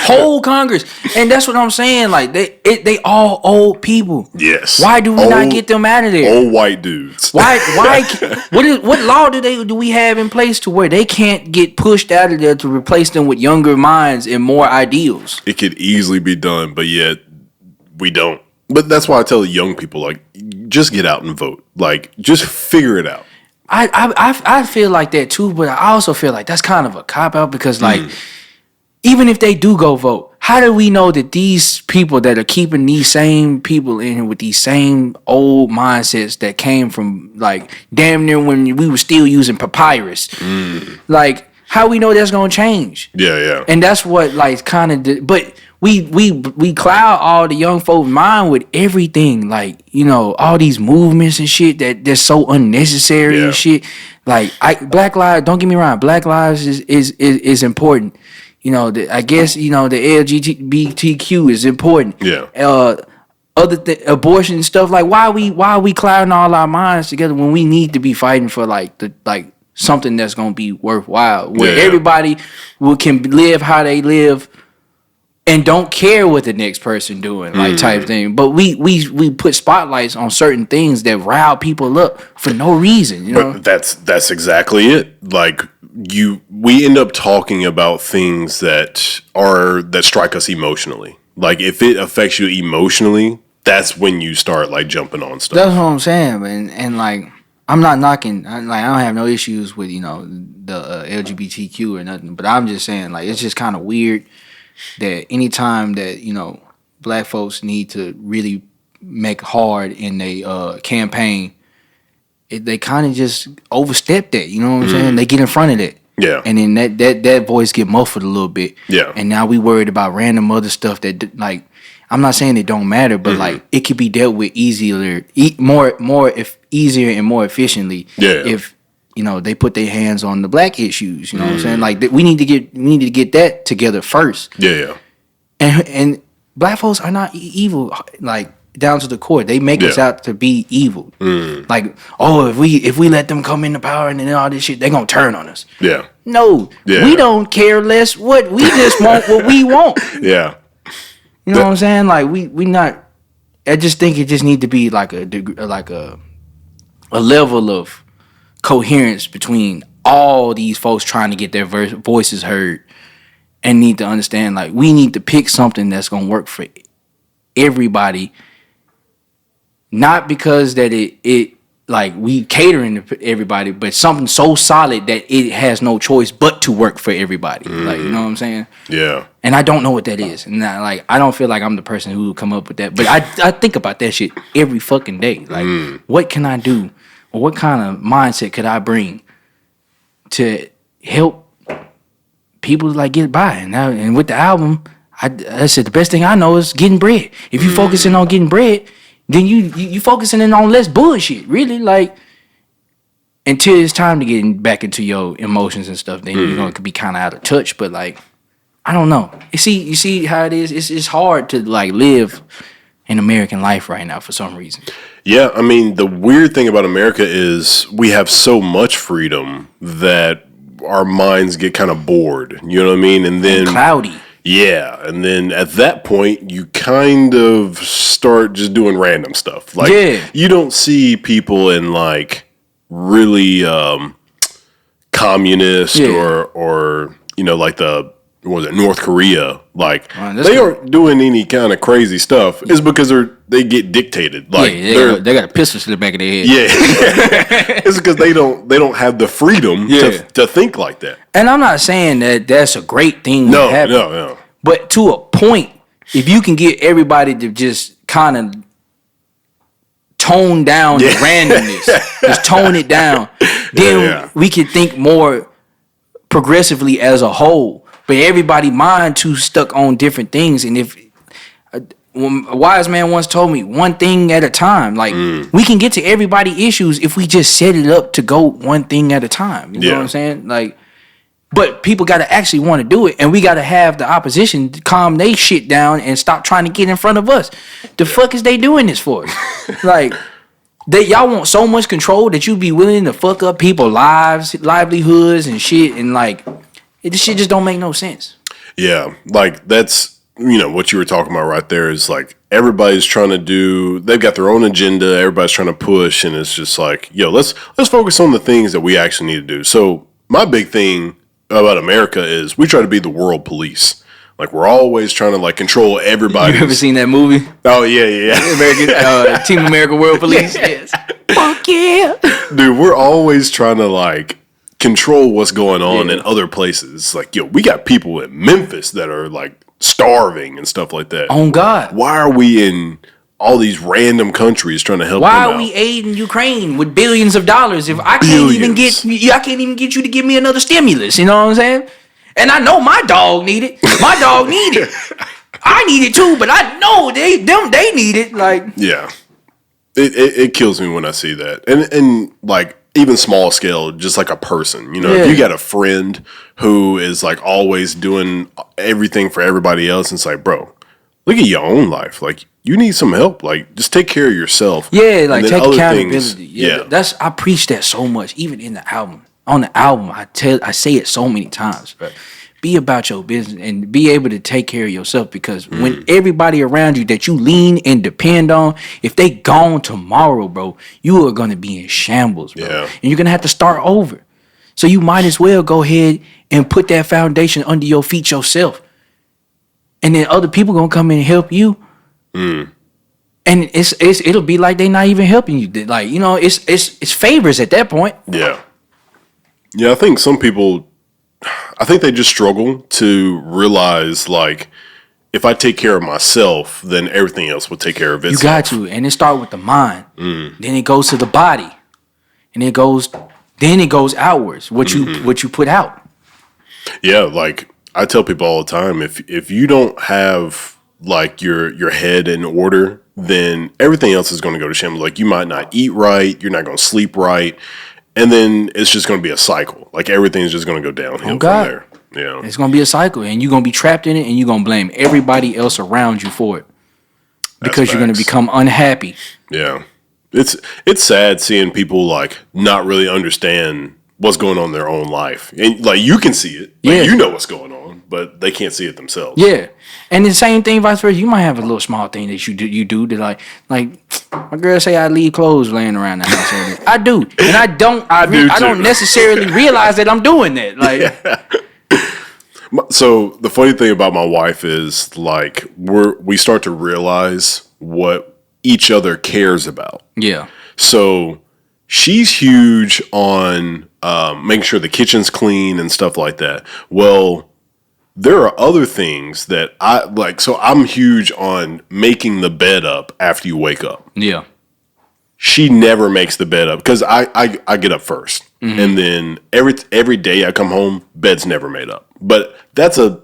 Whole Congress, and that's what I'm saying. Like, they all old people. Yes. Why do we not get them out of there? Old white dudes. Why? What law do we have in place to where they can't get pushed out of there to replace them with younger minds and more ideals? It could easily be done, but yet we don't. But that's why I tell the young people, like, just get out and vote. Like, just figure it out. I feel like that too, but I also feel like that's kind of a cop out because, like, even if they do go vote, how do we know that these people that are keeping these same people in here with these same old mindsets that came from, like, damn near when we were still using papyrus, like, how we know that's gonna change? Yeah. And that's what, like, kind of, but we cloud all the young folk mind with everything, like, you know, all these movements and shit that's so unnecessary Yeah. and shit. Like, Black Lives, don't get me wrong, Black Lives is important. You know, I guess, you know, the LGBTQ is important. Yeah. Abortion and stuff, like, why are we clouding all our minds together when we need to be fighting for something that's gonna be worthwhile, where Yeah. everybody can live how they live and don't care what the next person doing, like, type thing. But we put spotlights on certain things that rile people up for no reason, you know? But that's exactly it. Like, we end up talking about things that strike us emotionally. Like, if it affects you emotionally, that's when you start, like, jumping on stuff. That's what I'm saying, and like, I'm not knocking. I don't have no issues with, you know, the LGBTQ or nothing. But I'm just saying, like, it's just kind of weird that anytime that, you know, black folks need to really make hard in a campaign, they kind of just overstep that. You know what I'm saying? They get in front of that. Yeah. And then that voice get muffled a little bit. Yeah. And now we worried about random other stuff that like, I'm not saying it don't matter, but like it could be dealt with easier and more efficiently. Yeah. If they put their hands on the black issues. You know what I'm saying? Like we need to get that together first. Yeah. And black folks are not evil, like down to the core. They make us out to be evil. Like, oh, if we let them come into power and then all this shit, they're gonna turn on us. Yeah. No, we don't care less what we just want what we want. Yeah. You know what I'm saying? Like we not. I just think it just need to be like a level of coherence between all these folks trying to get their voices heard, and need to understand like we need to pick something that's gonna work for everybody. Not because that it like we catering to everybody, but something so solid that it has no choice but to work for everybody. Like, you know what I'm saying? Yeah. And I don't know what that is. And I don't feel like I'm the person who would come up with that. But I think about that shit every fucking day. Like, what can I do? Or what kind of mindset could I bring to help people like get by? And with the album, I said the best thing I know is getting bread. If you're focusing on getting bread, then you focusing in on less bullshit, really. Like, until it's time to get back into your emotions and stuff, then you're gonna be kind of out of touch. But like, I don't know. You see how it is. It's hard to like live an American life right now for some reason. Yeah, I mean, the weird thing about America is we have so much freedom that our minds get kind of bored. You know what I mean? And then Cloudy. Yeah, and then at that point, you kind of start just doing random stuff. Like, you don't see people in like really communist or like North Korea. Like, they aren't doing any kind of crazy stuff. It's because they get dictated. Like, they got a pistol to the back of their head. Yeah, it's because they don't have the freedom to think like that. And I'm not saying that that's a great thing. No. But to a point, if you can get everybody to just kind of tone down the randomness, just tone it down, then we can think more progressively as a whole. But everybody mind too stuck on different things. And if a wise man once told me, one thing at a time. Like, we can get to everybody issues if we just set it up to go one thing at a time. You know what I'm saying? Like, but people got to actually want to do it, and we got to have the opposition to calm they shit down and stop trying to get in front of us. The fuck is they doing this for? Like, y'all want so much control that you be willing to fuck up people's lives, livelihoods, and shit, and like, this shit just don't make no sense. Yeah, like that's what you were talking about right there is like everybody's trying to do. They've got their own agenda. Everybody's trying to push, and it's just like, let's focus on the things that we actually need to do. So my big thing about America is we try to be the world police. Like, we're always trying to like control everybody. You ever seen that movie? Oh yeah. American Team America World Police. Yes. Fuck yeah, dude. We're always trying to like control what's going on in other places. Like, we got people in Memphis that are like starving and stuff like that. Oh God, why are we in all these random countries trying to help Why them are out? we aiding Ukraine with billions of dollars if I can't even get you to give me another stimulus? You know what I'm saying? And I know my dog need it. My dog need it. I need it too, but I know they need it. Like, yeah, it kills me when I see that. And like, even small scale, just like a person, if you got a friend who is like always doing everything for everybody else, and it's like, bro, look at your own life. Like, you need some help. Like, just take care of yourself. Yeah, like take accountability. I preach that so much. Even in the album, on the album, I say it so many times. Right? Be about your business and be able to take care of yourself, because when everybody around you that you lean and depend on, if they gone tomorrow, bro, you are gonna be in shambles, bro. Yeah. And you're gonna have to start over. So you might as well go ahead and put that foundation under your feet yourself. And then other people gonna come in and help you. And it'll be like they not even helping you. Like, it's favors at that point. Yeah. Yeah, I think some people, they just struggle to realize, like, if I take care of myself, then everything else will take care of itself. You got to. And it starts with the mind. Then it goes to the body. And then it goes outwards, what you put out. Yeah, like I tell people all the time, if you don't have like your head in order, then everything else is going to go to shit. Like you might not eat right, you're not going to sleep right, and then it's just going to be a cycle. Like everything's just going to go downhill from there. Yeah, it's going to be a cycle, and you're going to be trapped in it, and you're going to blame everybody else around you for it because you're going to become unhappy. Yeah, it's sad seeing people like not really understand what's going on in their own life, and like you can see it, like, you know what's going on, but they can't see it themselves. Yeah, and the same thing vice versa. You might have a little small thing that you do that like my girl say I leave clothes laying around the house. I do, and I don't necessarily realize that I'm doing that. Like, so the funny thing about my wife is like we start to realize what each other cares about. Yeah. So she's huge on making sure the kitchen's clean and stuff like that. Well, there are other things that I like. So I'm huge on making the bed up after you wake up. Yeah. She never makes the bed up because I get up first. Mm-hmm. And then every day I come home, bed's never made up. But that's a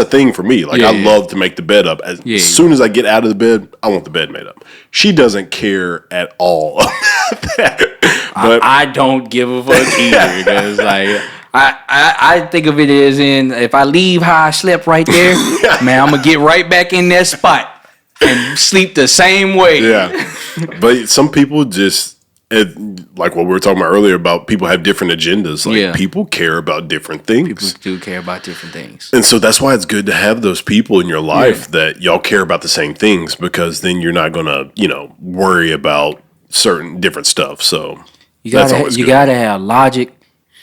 thing for me. Like I love to make the bed up. As soon as I get out of the bed, I want the bed made up. She doesn't care at all about that. But I don't give a fuck either because like I think of it as in if I leave how I slept right there, man, I'm gonna get right back in that spot and sleep the same way. Yeah, but some people just like what we were talking about earlier about people have different agendas. Like people care about different things. People do care about different things, and so that's why it's good to have those people in your life that y'all care about the same things because then you're not gonna worry about certain different stuff. So you gotta have logic,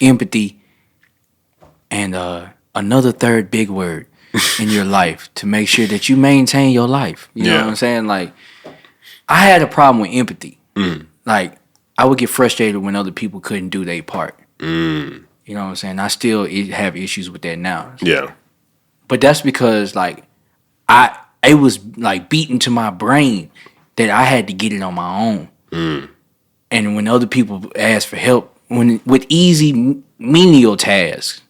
empathy, and another third big word in your life to make sure that you maintain your life. You know what I'm saying? Like, I had a problem with empathy. Like, I would get frustrated when other people couldn't do their part. You know what I'm saying? I still have issues with that now. Yeah. But that's because, like, it was, like, beaten to my brain that I had to get it on my own. And when other people ask for help, with easy, menial tasks,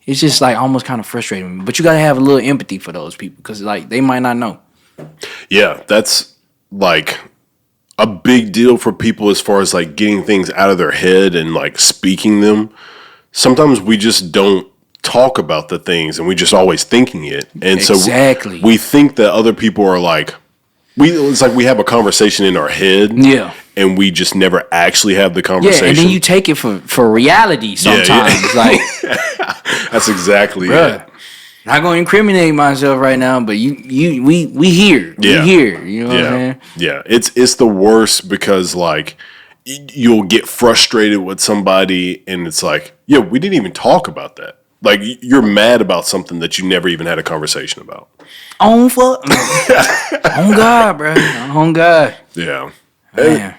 it's just like almost kind of frustrating me. But you got to have a little empathy for those people because like they might not know. Yeah, that's like a big deal for people as far as like getting things out of their head and like speaking them. Sometimes we just don't talk about the things and we just always thinking it. And so we think that other people are like, it's like we have a conversation in our head. Yeah. And we just never actually have the conversation. Yeah, and then you take it for reality sometimes. Yeah. Like that's exactly it. Not gonna incriminate myself right now, but we here. Yeah. We here. You know what I'm saying? Yeah. It's the worst because like you'll get frustrated with somebody and it's like, yeah, we didn't even talk about that. Like you're mad about something that you never even had a conversation about. On God, bro. On God. Yeah. Man.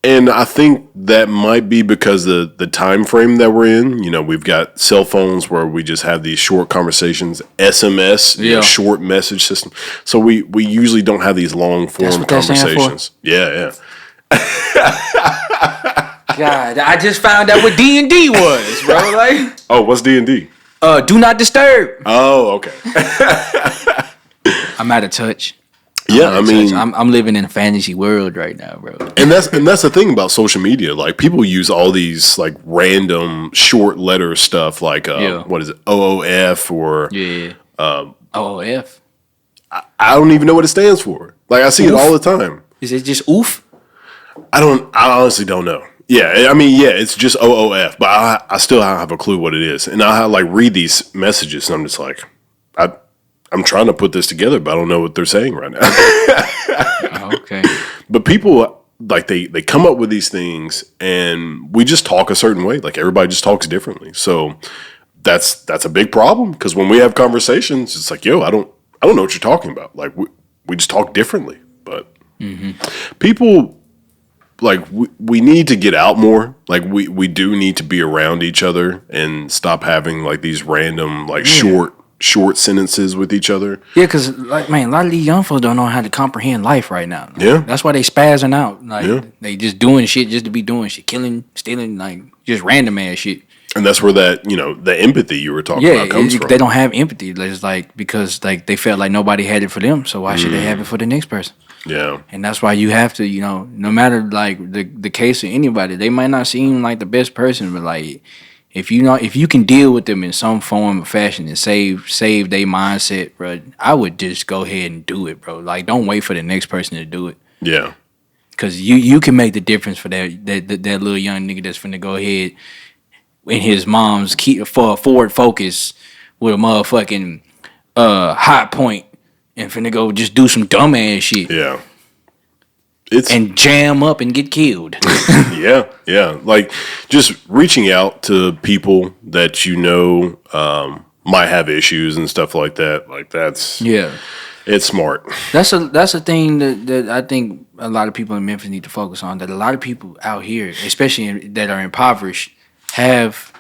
And I think that might be because of the time frame that we're in. We've got cell phones where we just have these short conversations, SMS, short message system. So we usually don't have these long form conversations. Yeah. God, I just found out what D&D was, bro. Like, oh, what's D&D? Do not disturb. Oh, okay. I'm out of touch. Yeah, I mean, I'm living in a fantasy world right now, bro. And that's the thing about social media. Like people use all these like random short letter stuff, like what is it, OOF or OOF. I don't even know what it stands for. Like I see it all the time. Is it just oof? I honestly don't know. Yeah, I mean, it's just OOF, but I still have a clue what it is, and I like read these messages, and I'm just like, I'm trying to put this together, but I don't know what they're saying right now. Okay. But people, like, they come up with these things, and we just talk a certain way. Like, everybody just talks differently. So that's a big problem, because when we have conversations, it's like, yo, I don't know what you're talking about. Like, we just talk differently. But people, like, we need to get out more. Like, we do need to be around each other and stop having, like, these random, like, short sentences with each other. Yeah, because, like, man, a lot of these young folks don't know how to comprehend life right now. Like, yeah. That's why they spazzing out. Like, they just doing shit just to be doing shit. Killing, stealing, like, just random ass shit. And that's where that, the empathy you were talking about comes from. They don't have empathy. It's like because like they felt like nobody had it for them, so why should they have it for the next person? Yeah. And that's why you have to, no matter like the case of anybody, they might not seem like the best person, but like if you can deal with them in some form or fashion and save their mindset, bro, I would just go ahead and do it, bro. Like don't wait for the next person to do it. Yeah. Cause you can make the difference for that little young nigga that's finna go ahead in his mom's forward focus with a motherfucking hot point and finna go just do some dumbass shit. Yeah. And jam up and get killed. Yeah. Like just reaching out to people that might have issues and stuff like that. Like it's smart. That's a thing that I think a lot of people in Memphis need to focus on. That a lot of people out here, especially that are impoverished, have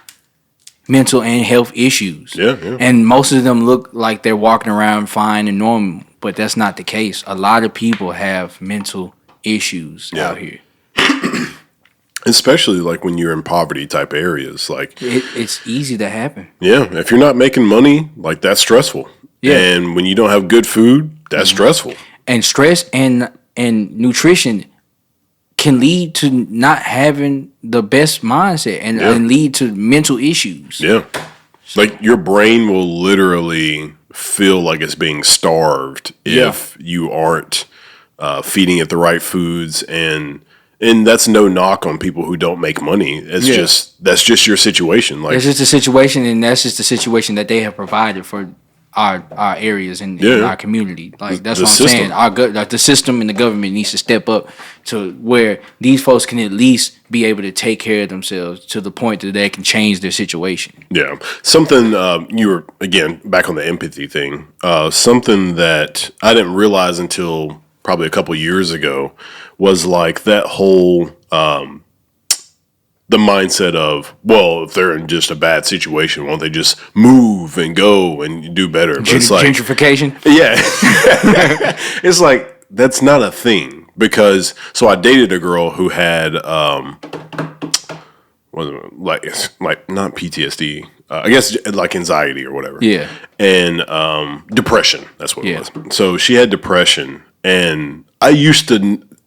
mental and health issues. Yeah. And most of them look like they're walking around fine and normal, but that's not the case. A lot of people have mental issues out here. Especially like when you're in poverty type areas. Like it's easy to happen. Yeah. If you're not making money, like that's stressful. Yeah. And when you don't have good food, that's stressful. And stress and nutrition can lead to not having the best mindset and lead to mental issues. Yeah. Like your brain will literally feel like it's being starved if you aren't feeding it the right foods, and that's no knock on people who don't make money. It's that's just your situation. Like it's just a situation, and that's just the situation that they have provided for our areas in our community. Like that's what I'm saying. The system and the government needs to step up to where these folks can at least be able to take care of themselves to the point that they can change their situation. Yeah. Something you were again back on the empathy thing. Something that I didn't realize until probably a couple years ago was like that whole the mindset of, well, if they're in just a bad situation, won't they just move and go and do better? But it's like gentrification. Yeah. It's like that's not a thing, because so I dated a girl who had like not PTSD, I guess like anxiety or whatever. Yeah. And depression, that's what it was. So she had depression, and I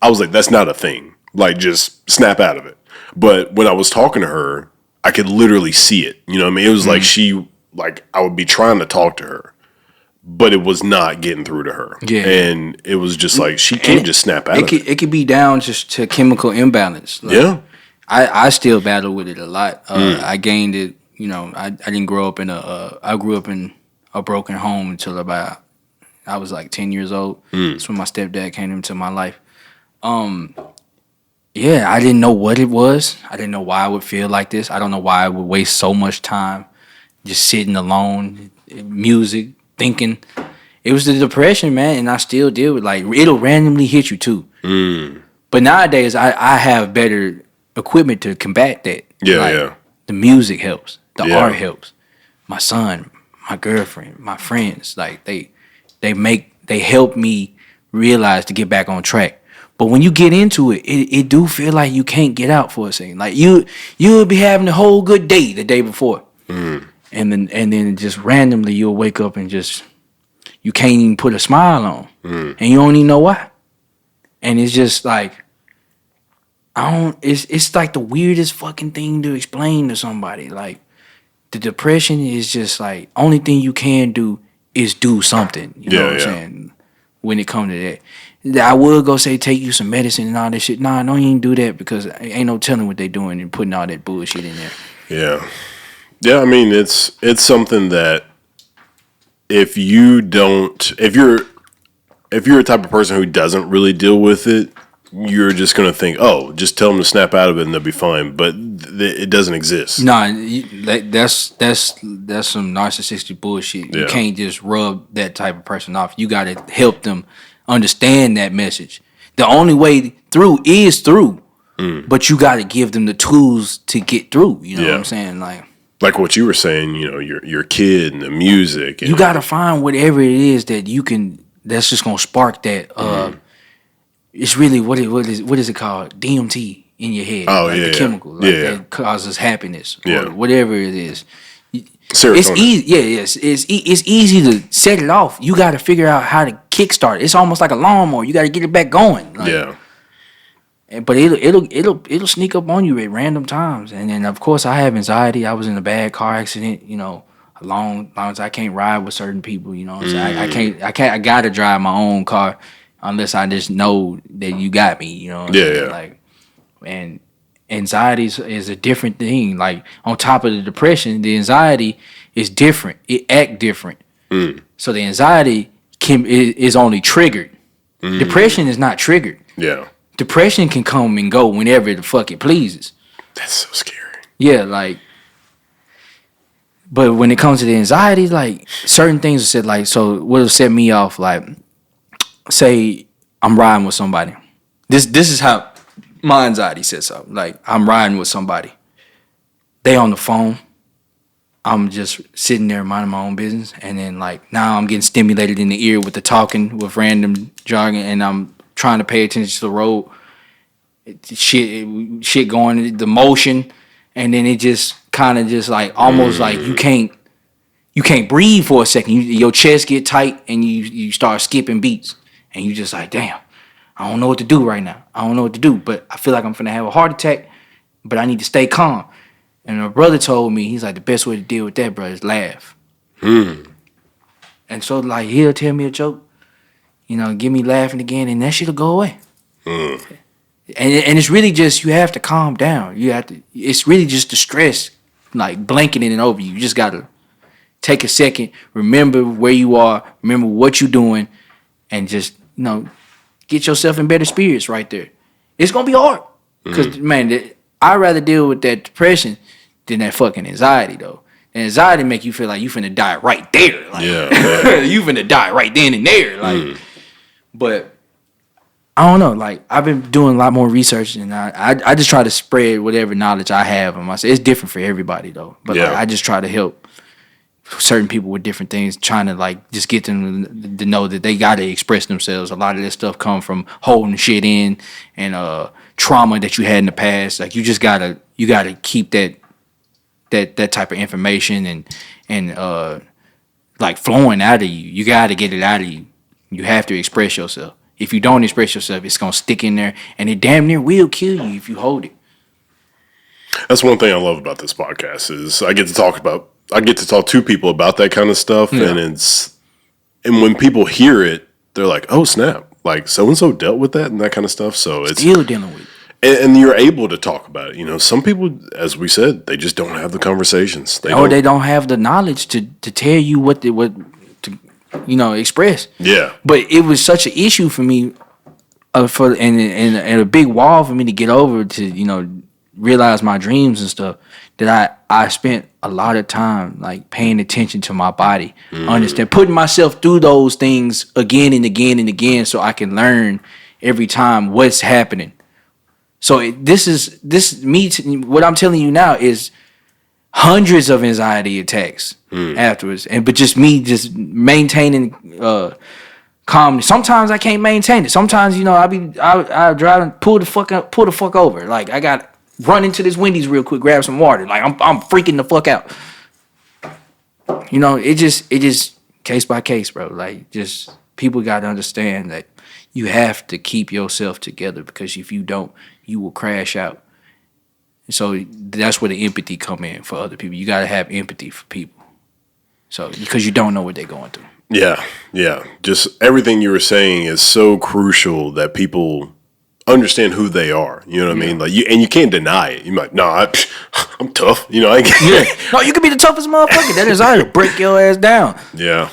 was like, that's not a thing. Like just snap out of it. But when I was talking to her, I could literally see it. You know what I mean? It was like I would be trying to talk to her, but it was not getting through to her. Yeah. And it was just like, she can't just snap out of it. It could be down just to chemical imbalance. Like, I still battle with it a lot. I gained it, I didn't grow up I grew up in a broken home until I was like 10 years old. That's when my stepdad came into my life. Yeah, I didn't know what it was. I didn't know why I would feel like this. I don't know why I would waste so much time just sitting alone, music, thinking. It was the depression, man, and I still deal with it'll randomly hit you too. But nowadays, I have better equipment to combat that. Yeah. The music helps. The art helps. My son, my girlfriend, my friends, they help me realize to get back on track. But when you get into it, it do feel like you can't get out for a second. Like you'll be having a whole good day the day before, and then just randomly you'll wake up and just you can't even put a smile on, and you don't even know why. And it's just like It's like the weirdest fucking thing to explain to somebody. Like the depression is just like only thing you can do is do something. You know what I'm saying? When it comes to that. I would go say take you some medicine and all that shit. Nah, don't even do that, because ain't no telling what they doing and putting all that bullshit in there. Yeah. I mean, it's something that if you're a type of person who doesn't really deal with it, you're just gonna think, oh, just tell them to snap out of it and they'll be fine. But it doesn't exist. Nah, that's some narcissistic bullshit. You can't just rub that type of person off. You gotta help them understand that message. The only way through is through, but you got to give them the tools to get through. You know what I'm saying? Like what you were saying. Your kid and the music. And you got to find whatever it is that you can. That's just gonna spark that. It's really what is it called? DMT. in your head. Oh, like yeah, the yeah. chemical that causes happiness Yeah. or whatever it is. Serotonin. It's easy. Yeah, yes. It's easy to set it off. You got to figure out how to kickstart it. It's almost like a lawnmower. You got to get it back going. Like, Yeah. But it'll sneak up on you at random times. And then of course I have anxiety. I was in a bad car accident. A long as I can't ride with certain people. So I gotta drive my own car unless I just know that you got me. Yeah. Like, and anxiety is a different thing. Like on top of the depression, the anxiety is different. It act different. So the anxiety is only triggered. Depression is not triggered. Yeah. Depression can come and go whenever the fuck it pleases. That's so scary. Yeah, like, but when it comes to the anxiety, like certain things are said, like, so what'll set me off, like, say I'm riding with somebody. This is how my anxiety sets up. Like, I'm riding with somebody. They on the phone. I'm just sitting there minding my own business. And then, like, now I'm getting stimulated in the ear with the talking, with random jargon, and I'm trying to pay attention to the road. Shit going, the motion, and then it just kind of just like almost like you can't breathe for a second. Your chest get tight and you start skipping beats, and you just like, damn, I don't know what to do right now. I don't know what to do, but I feel like I'm finna have a heart attack, but I need to stay calm. And my brother told me, he's like, the best way to deal with that, bro, is laugh. And so like he'll tell me a joke, get me laughing again, and that shit'll go away. And it's really just, you have to calm down. It's really just the stress, like blanketing it over you. You just gotta take a second, remember where you are, remember what you're doing, and just, get yourself in better spirits right there. It's gonna be hard. Because, man, I'd rather deal with that depression than that fucking anxiety, though. The anxiety make you feel like you finna die right there. Like, you finna die right then and there. Like, but I don't know. Like, I've been doing a lot more research, and I just try to spread whatever knowledge I have on myself. It's different for everybody, though. But like, I just try to help certain people with different things, trying to like just get them to know that they got to express themselves. A lot of this stuff come from holding shit in and trauma that you had in the past. Like, you just gotta keep that type of information and like flowing out of you. You gotta get it out of you. You have to express yourself. If you don't express yourself, it's gonna stick in there, and it damn near will kill you if you hold it. That's one thing I love about this podcast is I get to talk to people about that kind of stuff, and when people hear it, they're like, "Oh snap!" Like so and so dealt with that and that kind of stuff. So it's still dealing with it. And you're able to talk about it. Some people, as we said, they just don't have the conversations. They don't have the knowledge to tell you what to express. Yeah. But it was such an issue for me, and a big wall for me to get over, to realize my dreams and stuff, that I spent a lot of time like paying attention to my body, understand, putting myself through those things again and again and again, so I can learn every time what's happening. So what I'm telling you now is hundreds of anxiety attacks afterwards, but just me just maintaining calmness. Sometimes I can't maintain it. Sometimes I drive and pull the fuck over. Like, I got run into this Wendy's real quick, grab some water. Like, I'm freaking the fuck out. It just case by case, bro. Like, just people got to understand that you have to keep yourself together, because if you don't, you will crash out. So that's where the empathy come in for other people. You got to have empathy for people. So, because you don't know what they're going through. Yeah. Just everything you were saying is so crucial that people understand who they are. You know what I mean? Like, you can't deny it. You're like, no, I'm tough. No, you can be the toughest motherfucker. That anxiety will break your ass down. Yeah.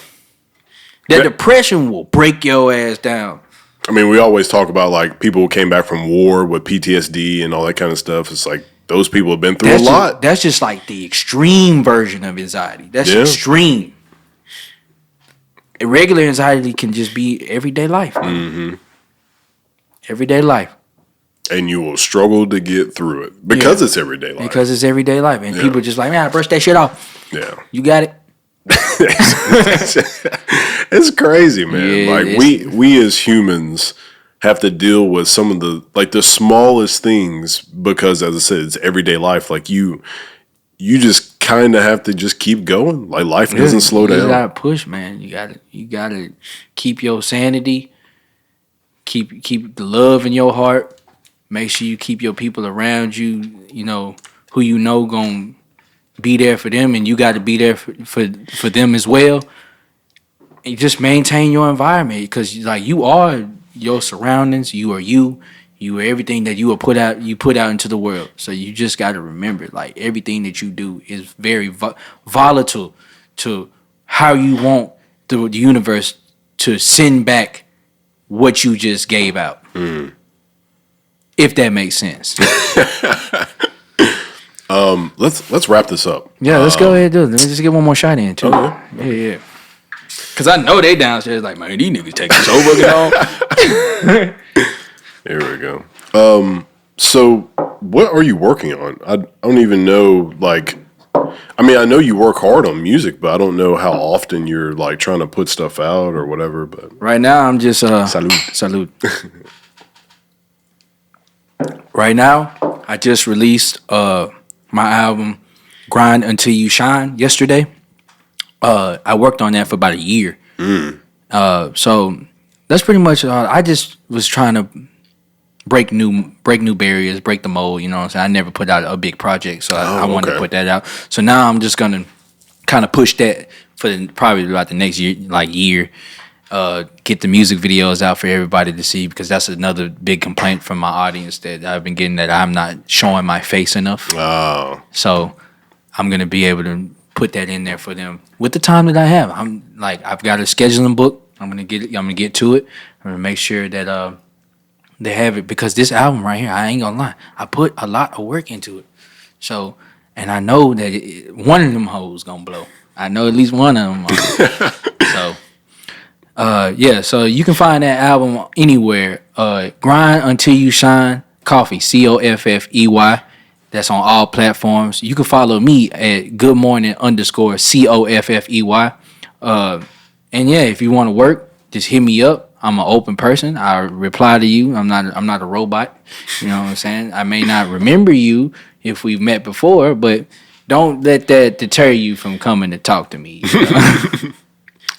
That depression will break your ass down. I mean, we always talk about like people who came back from war with PTSD and all that kind of stuff. It's like those people have been through a lot. That's just like the extreme version of anxiety. That's extreme. A regular anxiety can just be everyday life. Everyday life. And you will struggle to get through it because it's everyday life. Because it's everyday life. And people are just like, man, brush that shit off. Yeah. You got it? It's crazy, man. We as humans have to deal with some of the smallest things because, as I said, it's everyday life. Like you just kind of have to just keep going. Like life doesn't slow down. You gotta push, man. You gotta keep your sanity. Keep the love in your heart. Make sure you keep your people around you. You know who gonna be there for them, and you got to be there for them as well. And just maintain your environment because like you are your surroundings. You are you. You are everything that you put out into the world. So you just got to remember, like everything that you do is very volatile to how you want the universe to send back what you just gave out. If that makes sense. Let's wrap this up. Yeah, let's go ahead and do it. Let me just get one more shot in too. Okay. Yeah. Cause I know they downstairs like, man, these niggas taking so fucking long. There we go. So what are you working on? I don't even know. Like, I mean, I know you work hard on music, but I don't know how often you're like trying to put stuff out or whatever. But right now, I'm just salute. Right now, I just released my album "Grind Until You Shine" yesterday. I worked on that for about a year. So that's pretty much. I just was trying to break new barriers, break the mold. You know what I'm saying? I never put out a big project, so I wanted to put that out. So now I'm just gonna kind of push that for probably about the next year. Get the music videos out for everybody to see because that's another big complaint from my audience that I've been getting, that I'm not showing my face enough. oh, So I'm gonna be able to put that in there for them with the time that I have. I've got a scheduling book. I'm gonna get to it. I'm gonna make sure that they have it because this album right here, I ain't gonna lie, I put a lot of work into it. So, and I know that one of them hoes gonna blow. I know at least one of them. So, so you can find that album anywhere. Grind Until You Shine, Coffey, Coffey. That's on all platforms. You can follow me at goodmorning_Coffey. And yeah, if you want to work, just hit me up. I'm an open person. I reply to you. I'm not a robot. You know what I'm saying? I may not remember you if we've met before, but don't let that deter you from coming to talk to me. You know?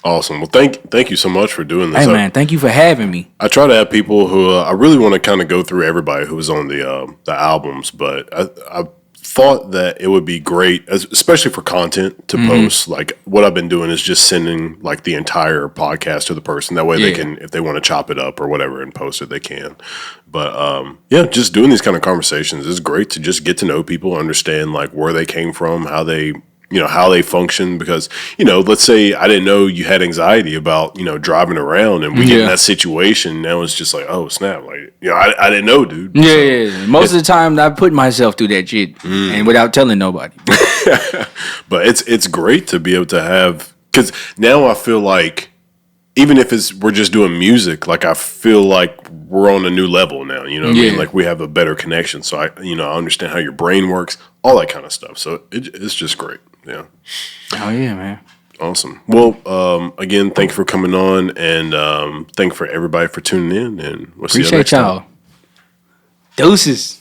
awesome. Well, thank you so much for doing this. Hey man, thank you for having me. I try to have people who I really want to kind of go through everybody who was on the albums, but I thought that it would be great, especially for content to post. Like what I've been doing is just sending like the entire podcast to the person. That way they can, if they want to chop it up or whatever and post it, they can. But just doing these kind of conversations is great to just get to know people, understand like where they came from, how they function. Because let's say I didn't know you had anxiety about driving around, and we get in that situation. Now it's just like, oh snap, like I didn't know, dude. Yeah. Most of the time I put myself through that shit and without telling nobody. But it's great to be able to have, because now I feel like even if we're just doing music, like I feel like we're on a new level now. You know what I mean? Like we have a better connection. So I understand how your brain works, all that kind of stuff. So it's just great. Yeah. Oh yeah, man. Awesome. Well, again, thank you for coming on, and thank you for everybody for tuning in. And we'll see you next time. Appreciate y'all. Deuces.